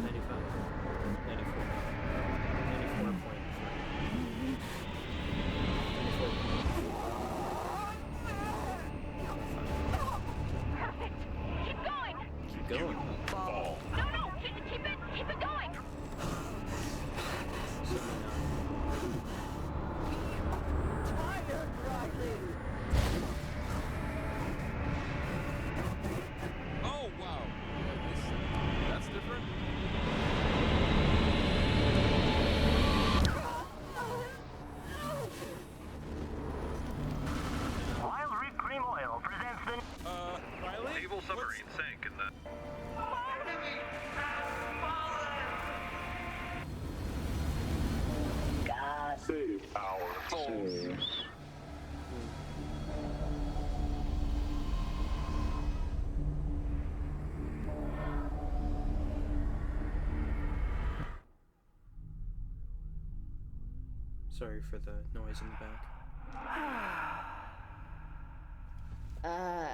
A: 95. 94. 94.3.
K: Perfect. Keep going.
A: Keep going.
K: No, keep it going.
D: Oh, wow. That's different.
E: Wild Reef Cream Oil presents the...
D: Riley?
F: Naval submarine sank in the...
L: God
G: Save our souls.
A: Sorry for the noise in the back.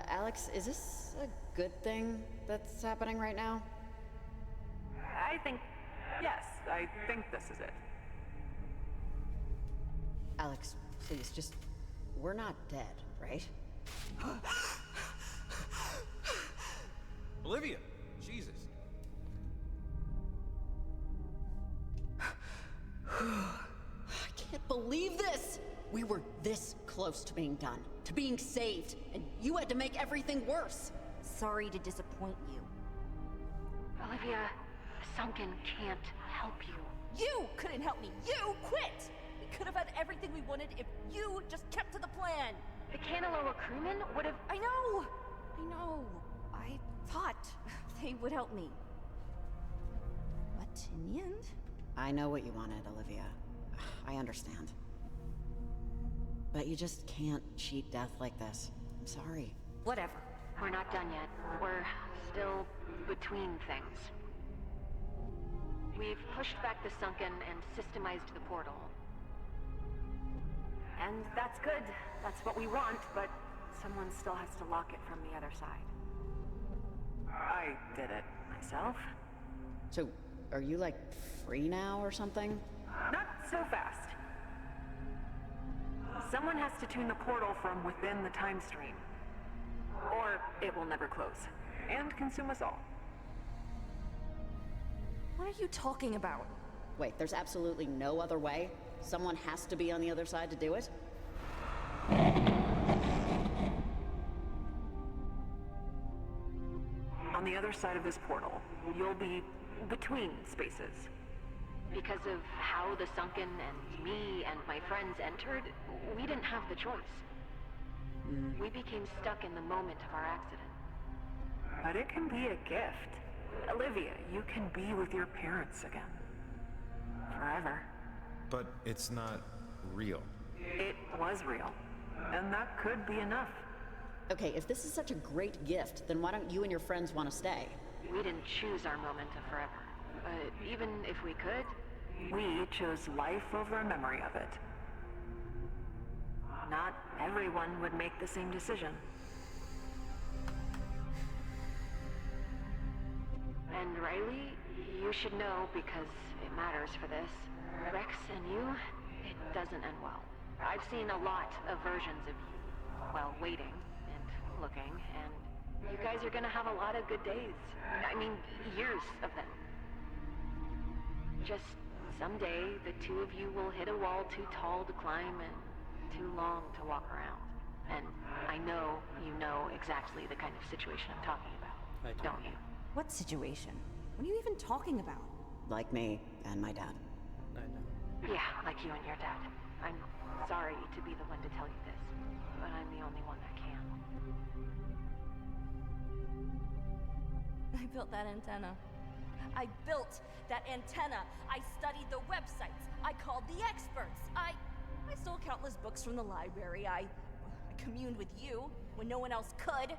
B: Alex, is this a good thing that's happening right now?
I: I think. Yes, I think this is it.
B: Alex, please, just... We're not dead, right?
D: Olivia! Jesus.
B: I can't believe this! We were this close to being done, to being saved, and you had to make everything worse.
K: Sorry to disappoint you. Olivia, Sunken can't help you.
Q: You couldn't help me. You quit! We could have had everything we wanted if you just kept to the plan.
K: The Canaloa crewmen would have...
Q: I know! I thought they would help me. But in the end...
B: I know what you wanted, Olivia. I understand. But you just can't cheat death like this. I'm sorry.
Q: Whatever.
C: We're not done yet. We're still between things. We've pushed back the Sunken and systemized the portal.
I: And that's good. That's what we want, but someone still has to lock it from the other side. I did it myself.
B: So, are you like free now or something?
I: Not so fast. Someone has to tune the portal from within the time stream. Or it will never close. And consume us all.
Q: What are you talking about?
B: Wait, there's absolutely no other way? Someone has to be on the other side to do it?
I: other side of this portal. You'll be between spaces.
C: Because of how the Sunken and me and my friends entered, we didn't have the choice. We became stuck in the moment of our accident.
I: But it can be a gift. Olivia, you can be with your parents again. Forever.
R: But it's not real.
I: It was real. And that could be enough.
B: Okay, if this is such a great gift, then why don't you and your friends want to stay?
C: We didn't choose our moment of forever. But even if we could,
I: we chose life over a memory of it. Not everyone would make the same decision.
C: And Riley, you should know because it matters for this. Rex and you, it doesn't end well. I've seen a lot of versions of you while waiting and looking, and you guys are gonna have a lot of good days. I mean, years of them. Just someday, the two of you will hit a wall too tall to climb and too long to walk around. And I know you know exactly the kind of situation I'm talking about, don't you?
K: What situation? What are you even talking about?
B: Like me and my dad.
A: I know.
C: Yeah, like you and your dad. I'm sorry to be the one to tell you this, but I'm the only one that can.
K: I built that antenna. I built that antenna. I studied the websites. I called the experts. I stole countless books from the library. I communed with you when no one else could.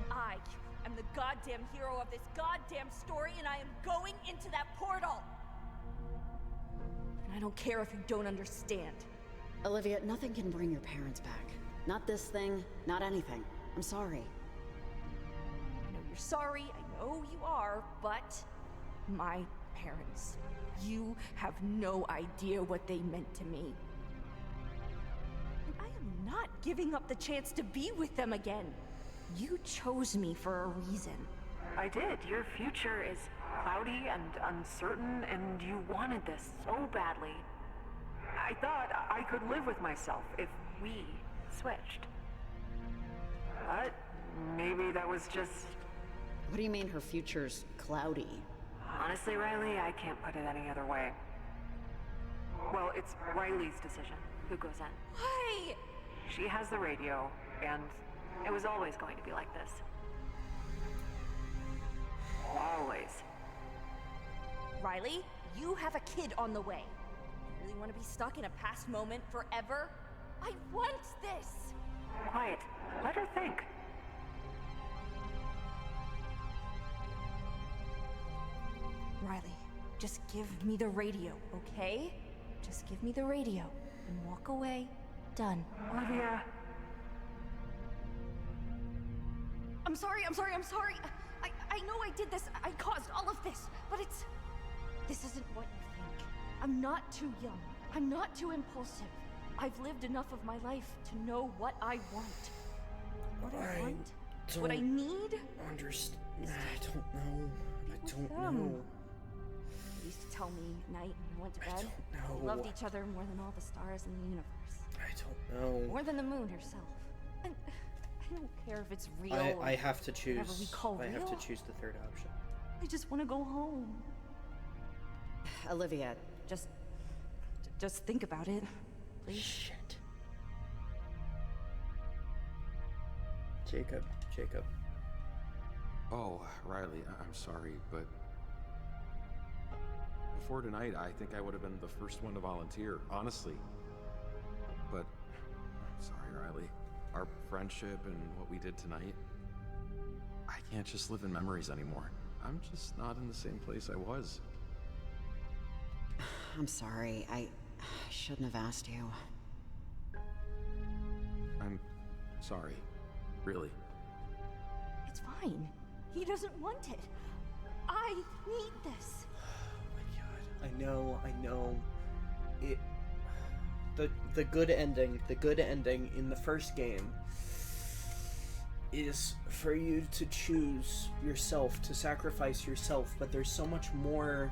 K: I am the goddamn hero of this goddamn story, and I am going into that portal. And I don't care if you don't understand.
B: Olivia, nothing can bring your parents back. Not this thing, not anything. I'm sorry.
K: I know you're sorry, I know you are, but my parents, you have no idea what they meant to me. And I am not giving up the chance to be with them again. You chose me for a reason.
I: I did. Your future is cloudy and uncertain, and you wanted this so badly. I thought I could live with myself if we switched. But maybe that was just...
B: What do you mean her future's cloudy?
I: Honestly, Riley, I can't put it any other way. Well, it's Riley's decision who goes in.
K: Why?
I: She has the radio, and it was always going to be like this. Always.
K: Riley, you have a kid on the way. You really want to be stuck in a past moment forever? I want this!
I: Quiet. Let her think.
K: Riley, just give me the radio, okay? Just give me the radio and walk away. Done.
I: Olivia.
K: I'm sorry. I know I did this. I caused all of this, but this isn't what you think. I'm not too young. I'm not too impulsive. I've lived enough of my life to know what I want. What I want? What I need?
A: I don't know.
K: You used to tell me at night when I went to bed.
A: know.
K: We loved each other more than all the stars in the universe.
A: I don't know.
K: More than the moon herself. And I don't care if it's real.
A: I have to choose.
K: Whatever we call
A: I have
K: real.
A: to choose the third option.
K: I just want to go home.
B: Olivia,
K: just think about it, please.
A: Shit. Jacob.
D: Oh, Riley, I'm sorry, but before tonight, I think I would have been the first one to volunteer, honestly. But I'm sorry, Riley. Our friendship and what we did tonight, I can't just live in memories anymore. I'm just not in the same place I was.
B: I'm sorry. I shouldn't have asked you.
D: I'm sorry. Really.
K: It's fine. He doesn't want it. I need this.
A: Oh my god. I know. It... The good ending in the first game is for you to choose yourself, to sacrifice yourself, but there's so much more.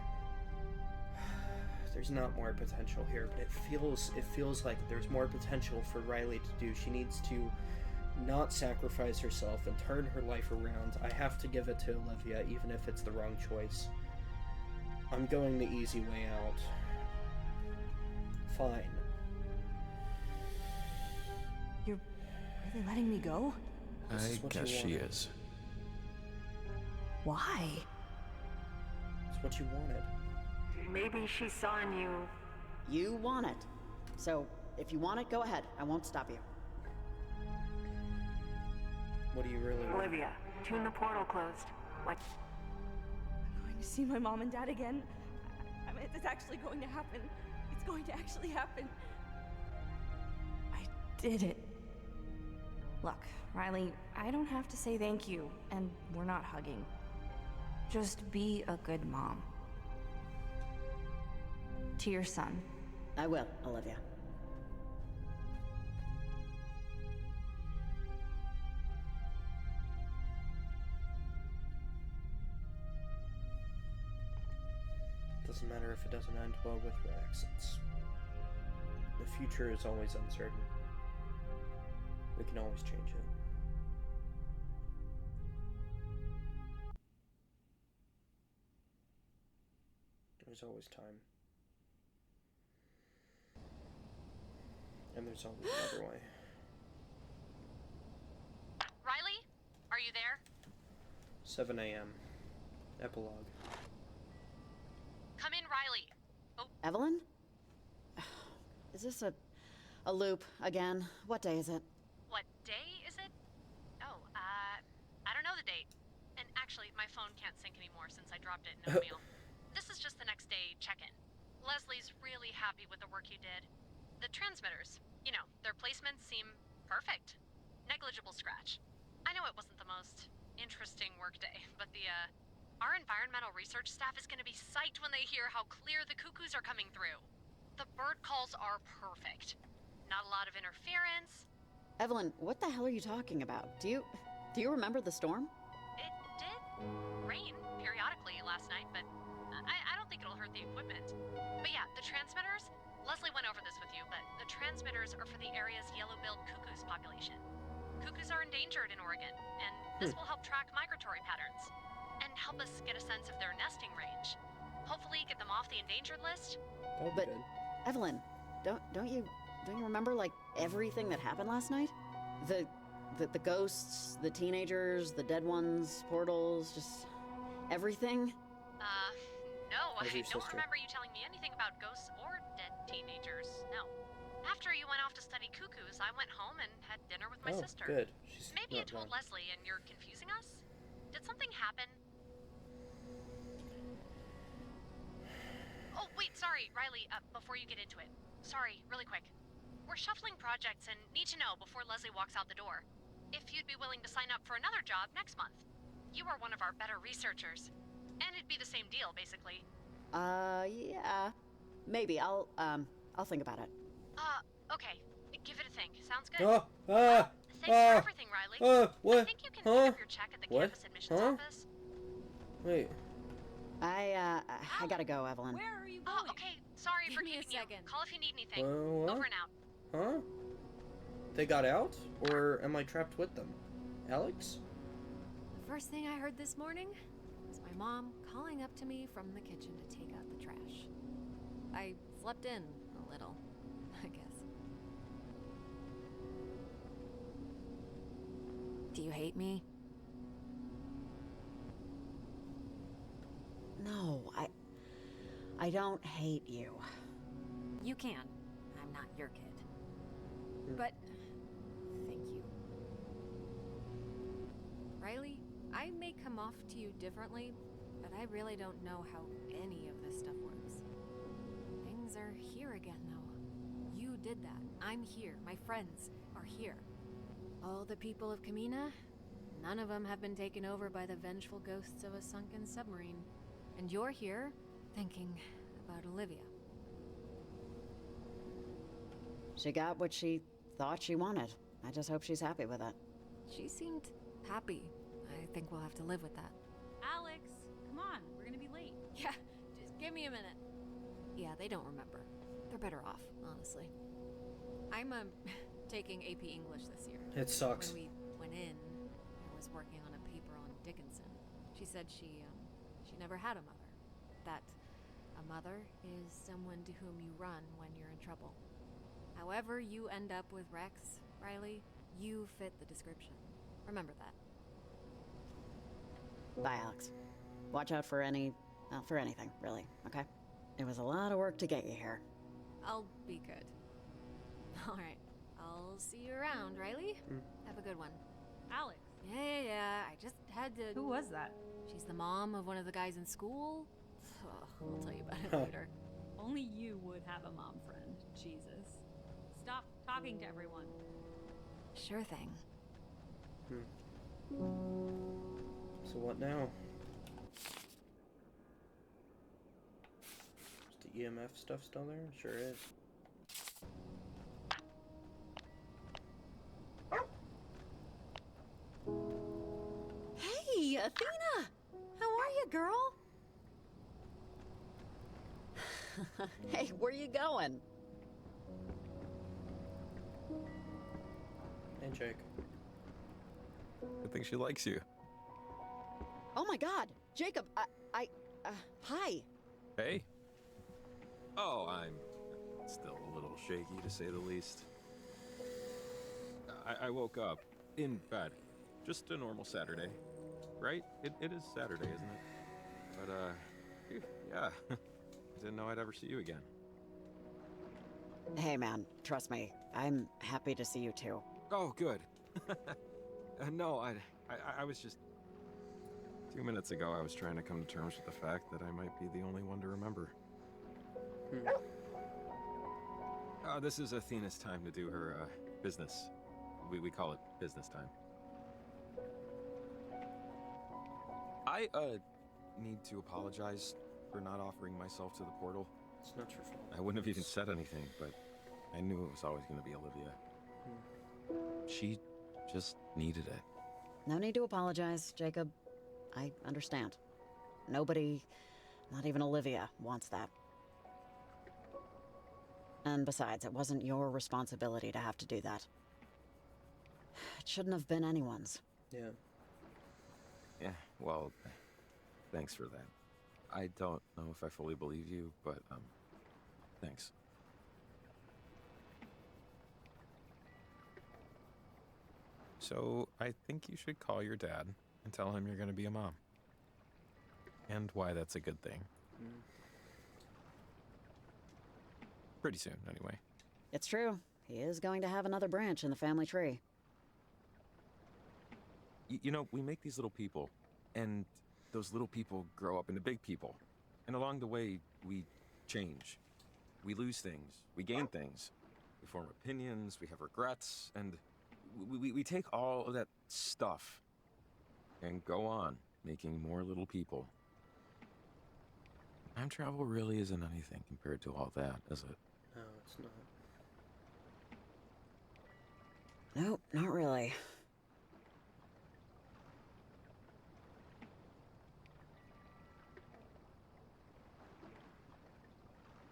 A: There's not more potential here, but it feels like there's more potential for Riley to do. She needs to not sacrifice herself and turn her life around. I have to give it to Olivia, even if it's the wrong choice. I'm going the easy way out. Fine.
K: You're really letting me go?
G: I guess she is.
K: Why?
A: It's what you wanted.
I: Maybe she saw in you.
B: You want it. So, if you want it, go ahead. I won't stop you.
A: What do you really want?
I: Olivia, tune the portal closed. Like.
K: I'm going to see my mom and dad again. I mean, it's actually going to happen. It's going to actually happen. I did it. Look, Riley, I don't have to say thank you, and we're not hugging. Just be a good mom. To your son.
B: I will, Olivia.
A: Doesn't matter if it doesn't end well with Rex. The future is always uncertain. We can always change it. There's always time. And there's always another way.
C: Riley? Are you there?
A: 7 a.m. Epilogue.
C: Come in, Riley. Oh.
B: Evelyn? Is this a loop again? What day is it?
C: What day is it? Oh, I don't know the date. And actually, my phone can't sync anymore since I dropped it in oatmeal. This is just the next day check-in. Leslie's really happy with the work you did. The transmitters, you know, their placements seem perfect. Negligible scratch. I know it wasn't the most interesting workday, but our environmental research staff is going to be psyched when they hear how clear the cuckoos are coming through. The bird calls are perfect. Not a lot of interference.
B: Evelyn, what the hell are you talking about? Do you remember the storm?
C: It did rain periodically last night, but I don't think it'll hurt the equipment. But yeah, the transmitters, Leslie went over this with you, but the transmitters are for the area's yellow-billed cuckoos population. Cuckoos are endangered in Oregon, and this will help track migratory patterns and help us get a sense of their nesting range. Hopefully get them off the endangered list.
B: But Evelyn, don't you remember like everything that happened last night? The ghosts, the teenagers, the dead ones, portals, just everything?
C: No, I don't remember you telling me anything about ghosts or dead teenagers. No. After you went off to study cuckoos, I went home and had dinner with my sister.
A: Good. She's
C: Maybe you
A: not
C: told
A: gone.
C: Leslie and you're confusing us? Did something happen? Oh, wait, sorry, Riley, before you get into it. Sorry, really quick. We're shuffling projects and need to know before Leslie walks out the door if you'd be willing to sign up for another job next month. You are one of our better researchers. And it'd be the same deal, basically.
B: Yeah. Maybe. I'll think about it.
C: Okay. Give it a think. Sounds good. Thanks for everything, Riley.
A: What?
C: I think you can pick up your check at the campus admissions office.
A: Wait.
B: I gotta go, Evelyn.
C: Where are you going? Oh, okay. Sorry for keeping you. Call if you need anything.
A: What?
C: Over and out.
A: Huh? They got out? Or am I trapped with them? Alex?
S: The first thing I heard this morning was my mom calling up to me from the kitchen to take out the trash. I slept in a little, I guess. Do you hate me?
B: No, I don't hate you.
S: You can. I'm not your kid. But thank you. Riley, I may come off to you differently, but I really don't know how any of this stuff works. Things are here again, though. You did that. I'm here. My friends are here. All the people of Kamina, none of them have been taken over by the vengeful ghosts of a sunken submarine. And you're here thinking about Olivia.
B: She got what she thought she wanted. I just hope she's happy with it.
S: She seemed happy. I think we'll have to live with that.
K: Alex, come on. We're gonna be late.
S: Yeah, just give me a minute. Yeah, they don't remember. They're better off, honestly. I'm taking AP English this year.
A: It sucks.
S: When we went in, I was working on a paper on Dickinson. She said she never had a mother. That a mother is someone to whom you run when you're in trouble. However you end up with Rex, Riley, you fit the description. Remember that.
B: Bye, Alex. Watch out for for anything, really, okay? It was a lot of work to get you here.
S: I'll be good. All right. I'll see you around, Riley. Have a good one.
K: Alex.
S: Yeah. I just had to...
K: Who was that?
S: She's the mom of one of the guys in school. I'll tell you about it later.
K: Only you would have a mom friend. Jesus. Stop talking to everyone.
S: Sure thing.
A: So what now? Is the EMF stuff still there? Sure is.
B: Hey, Athena! How are you, girl? Hey, where you going?
A: Hey, Jake.
D: I think she likes you.
B: Oh my god, Jacob, hi.
D: Hey. Oh, I'm still a little shaky, to say the least. I woke up in bed. Just a normal Saturday. Right? It is Saturday, isn't it? But, phew, yeah. I didn't know I'd ever see you again.
B: Hey man, trust me, I'm happy to see you too.
D: Oh, good. No, I was just... 2 minutes ago, I was trying to come to terms with the fact that I might be the only one to remember. This is Athena's time to do her, business. We call it business time. I, need to apologize for not offering myself to the portal.
A: It's not your fault.
D: I wouldn't have even said anything, but I knew it was always going to be Olivia. She just needed it.
B: No need to apologize, Jacob. I understand. Nobody, not even Olivia, wants that. And besides, it wasn't your responsibility to have to do that. It shouldn't have been anyone's.
A: Yeah.
D: Yeah, well, thanks for that. I don't know if I fully believe you, but, thanks. So, I think you should call your dad and tell him you're gonna be a mom. And why that's a good thing. Pretty soon, anyway.
B: It's true. He is going to have another branch in the family tree.
D: You know, we make these little people, and those little people grow up into big people. And along the way, we change. We lose things. We gain things. We form opinions. We have regrets. And we take all of that stuff and go on making more little people. Time travel really isn't anything compared to all that, is it?
A: No, it's not.
B: Nope, not really.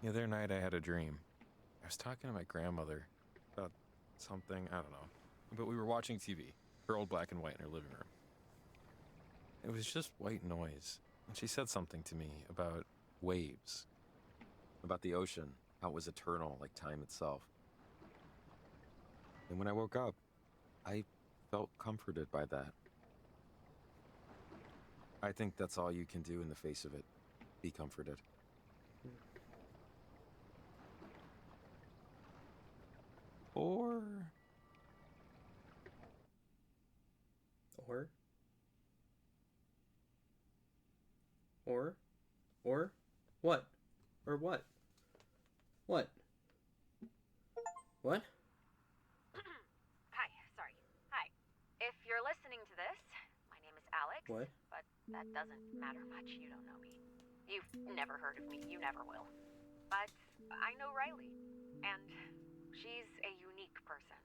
D: The other night I had a dream. I was talking to my grandmother about something, I don't know. But we were watching TV, her old black and white in her living room. It was just white noise. And she said something to me about waves. About the ocean, how it was eternal, like time itself. And when I woke up, I felt comforted by that. I think that's all you can do in the face of it. Be comforted. Or
A: what? Or what? What? What?
C: Hi, sorry. Hi. If you're listening to this, my name is Alex.
A: What?
C: But that doesn't matter much. You don't know me. You've never heard of me. You never will. But I know Riley. And she's a unique person.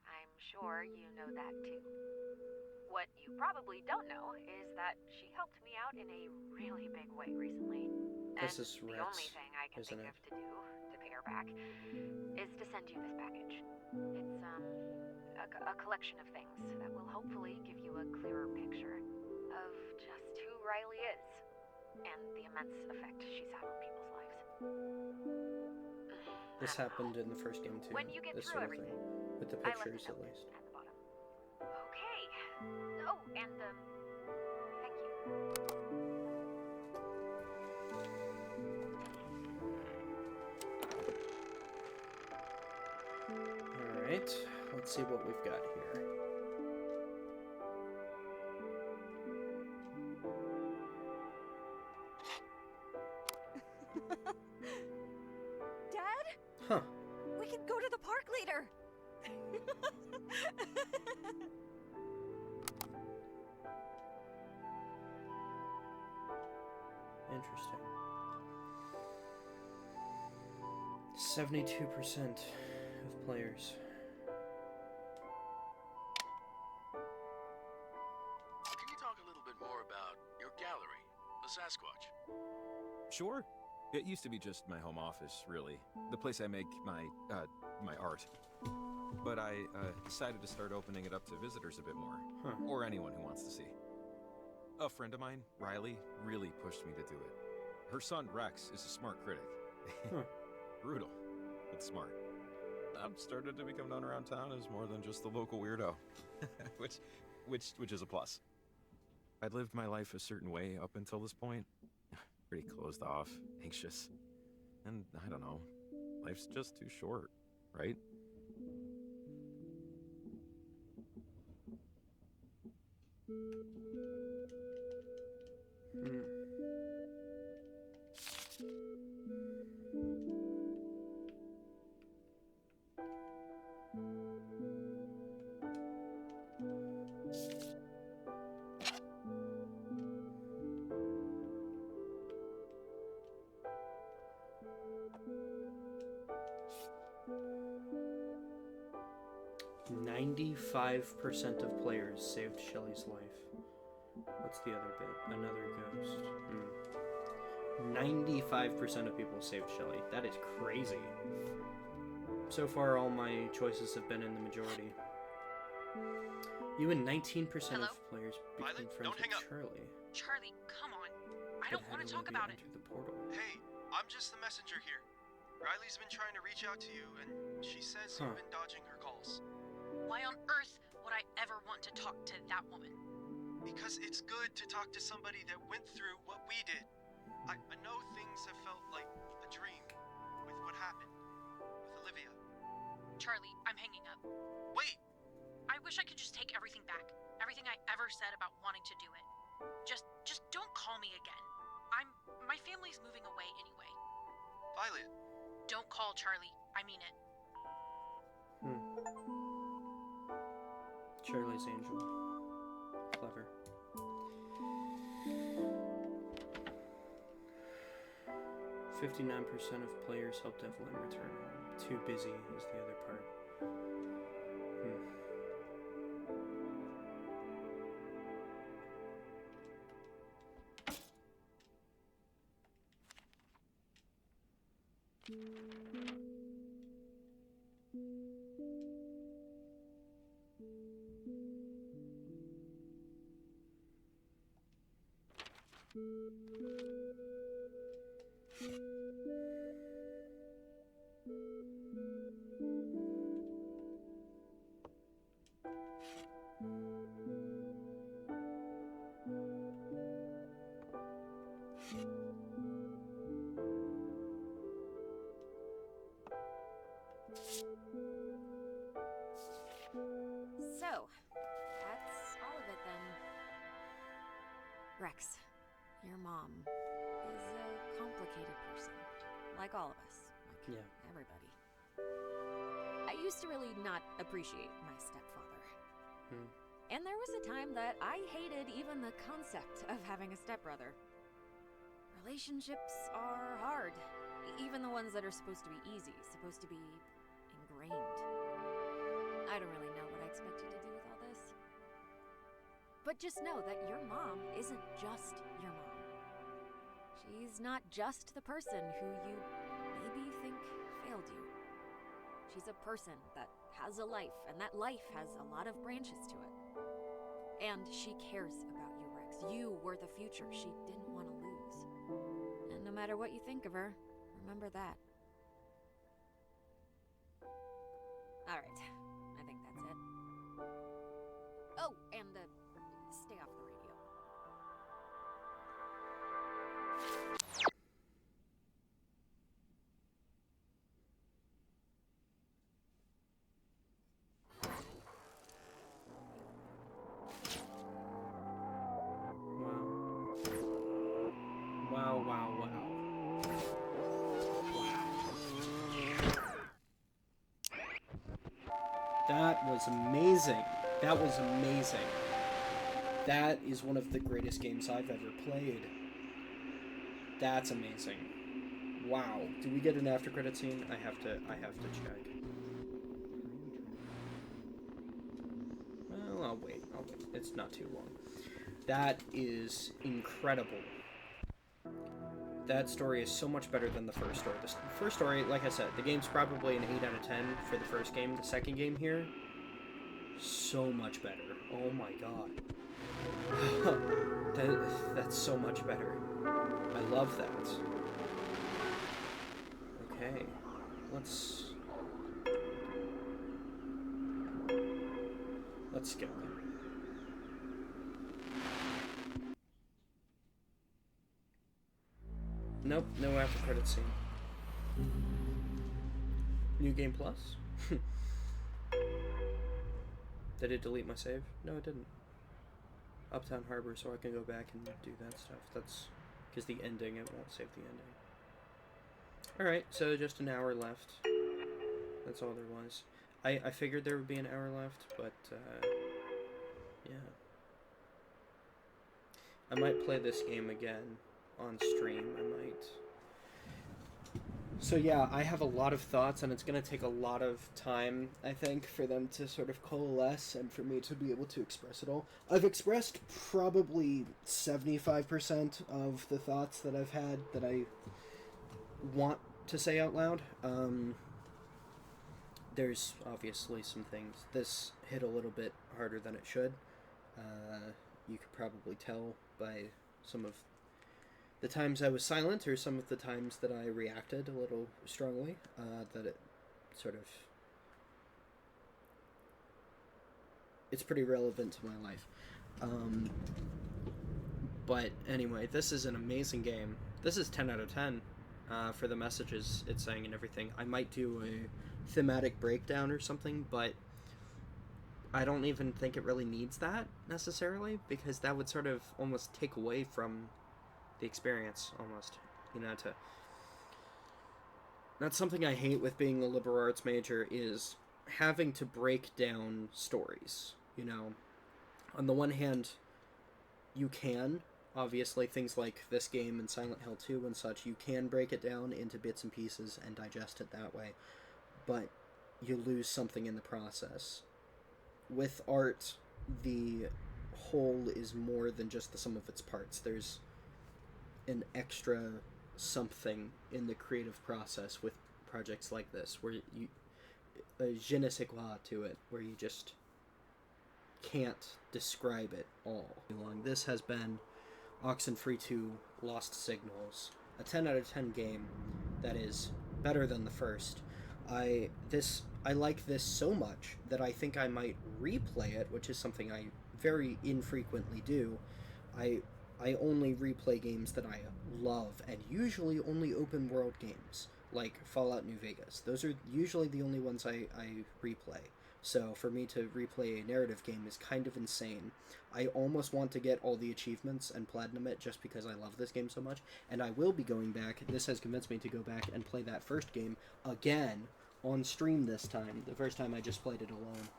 C: I'm sure you know that too. What you probably don't know is that she helped me out in a really big way recently.
A: This
C: and
A: is
C: the
A: Rex,
C: only thing I can
A: isn't
C: think
A: it?
C: of to do to pay her
I: her back, is to send you this package. It's, a collection of things that will hopefully give you a clearer picture of just who Riley is and the immense effect she's had on people's lives.
A: This happened in the first game too.
I: When you get
A: this
I: through
A: sort of
I: everything,
A: thing. With the
I: I left a
A: pictures, at
I: note
A: least.
I: at the bottom. Okay. Oh, and, thank you.
A: Alright, let's see what we've got here.
K: Dad?
A: Huh.
K: We can go to the park later.
A: Interesting. 72% of players.
E: Can you talk a little bit more about your gallery, the Sasquatch?
D: Sure. It used to be just my home office, really. The place I make my art. But I decided to start opening it up to visitors a bit more.
A: Huh.
D: Or anyone who wants to see. A friend of mine, Riley, really pushed me to do it. Her son, Rex, is a smart critic.
A: Huh.
D: Brutal, but smart. I've started to become known around town as more than just the local weirdo. which is a plus. I'd lived my life a certain way up until this point. Pretty closed off, anxious. And I don't know, life's just too short, right?
A: Hmm. "95% of players saved Shelly's life." What's the other bit? Another ghost. 95% of people saved Shelly. That is crazy. So far, all my choices have been in the majority. You and 19% of players became friends with Charlie.
C: Charlie, come on. I don't want to talk about it.
A: The portal.
T: Hey, I'm just the messenger here. Riley's been trying to reach out to you, and she says you've been dodging her calls.
C: Why on earth would I ever want to talk to that woman?
T: Because it's good to talk to somebody that went through what we did. I know things have felt like a dream with what happened with Olivia.
C: Charlie, I'm hanging up.
T: Wait!
C: I wish I could just take everything back. Everything I ever said about wanting to do it. Just don't call me again. My family's moving away anyway.
T: Violet.
C: Don't call, Charlie. I mean it.
A: Charlie's angel. Clever. "59% of players helped Evelyn return home. Too busy is the other part."
S: So, that's all of it then. Rex, your mom is a complicated person. Like all of us. Like everybody. I used to really not appreciate my stepfather. And there was a time that I hated even the concept of having a stepbrother. Relationships are hard. Even the ones that are supposed to be easy, supposed to be ingrained. I don't really know what I expected to do with all this. But just know that your mom isn't just your mom. She's not just the person who you maybe think failed She's a person that has a life, and that life has a lot of branches to it. And she cares about you, Rex. You were the future she didn't want to lose. And no matter what you think of her, remember that. Alright, I think that's it. Oh, and stay off the radio.
A: Wow, wow, wow. That was amazing. That was amazing. That is one of the greatest games I've ever played. That's amazing. Wow. Do we get an after credit scene? I have to check. Well, I'll wait. It's not too long. That is incredible. That story is so much better than the first story. The first story, like I said, the game's probably an 8 out of 10 for the first game. The second game here, so much better. Oh my god. That's so much better. I love that. Okay, let's go. Nope, no after credit scene. New Game Plus? Did it delete my save? No, it didn't. Uptown Harbor, so I can go back and do that stuff. That's because the ending, it won't save the ending. Alright, so just an hour left. That's all there was. I figured there would be an hour left, but, yeah. I might play this game again on stream. I might. So yeah, I have a lot of thoughts, and it's going to take a lot of time, I think, for them to sort of coalesce and for me to be able to express it all. I've expressed probably 75% of the thoughts that I've had that I want to say out loud. There's obviously some things. This hit a little bit harder than it should. You could probably tell by some of the times I was silent, or some of the times that I reacted a little strongly, that it sort of... It's pretty relevant to my life. But anyway, this is an amazing game. This is 10 out of 10 for the messages it's saying and everything. I might do a thematic breakdown or something, but I don't even think it really needs that, necessarily, because that would sort of almost take away from the experience, almost, you know. That's something I hate with being a liberal arts major, is having to break down stories, you know. On the one hand, you can, obviously, things like this game and Silent Hill 2 and such, you can break it down into bits and pieces and digest it that way, but you lose something in the process. With art, the whole is more than just the sum of its parts. There's an extra something in the creative process with projects like this, where you a je ne sais quoi to it, where you just can't describe it all. This has been Oxenfree 2 Lost Signals, a 10 out of 10 game that is better than the first. I like this so much that I think I might replay it, which is something I very infrequently do. I only replay games that I love, and usually only open world games, like Fallout New Vegas. Those are usually the only ones I replay. So for me to replay a narrative game is kind of insane. I almost want to get all the achievements and platinum it just because I love this game so much, and I will be going back. This has convinced me to go back and play that first game again on stream this time. The first time I just played it alone.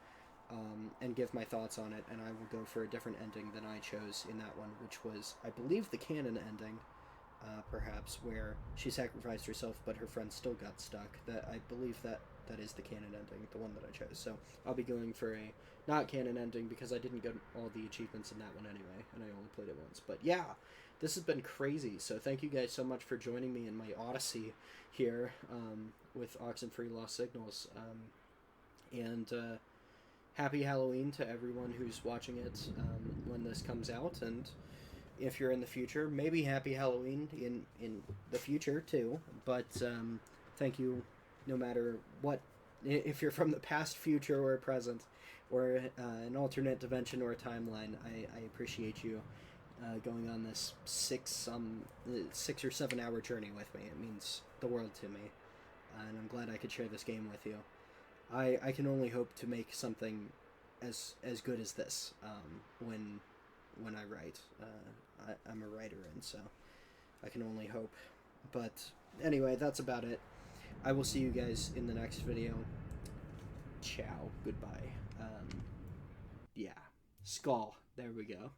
A: And give my thoughts on it, and I will go for a different ending than I chose in that one, which was, I believe, the canon ending, perhaps, where she sacrificed herself, but her friend still got stuck. I believe that is the canon ending, the one that I chose. So I'll be going for a not canon ending, because I didn't get all the achievements in that one anyway, and I only played it once. But yeah, this has been crazy, so thank you guys so much for joining me in my odyssey here, with with Oxenfree Lost Signals. And happy Halloween to everyone who's watching it when this comes out. And if you're in the future, maybe happy Halloween in the future too. But thank you no matter what. If you're from the past, future, or present, or an alternate dimension or a timeline, I appreciate you going on this 6 or 7 hour journey with me. It means the world to me, and I'm glad I could share this game with you. I can only hope to make something as good as this when I write. I'm a writer, and so I can only hope. But anyway, that's about it. I will see you guys in the next video. Ciao. Goodbye. Yeah. Skull. There we go.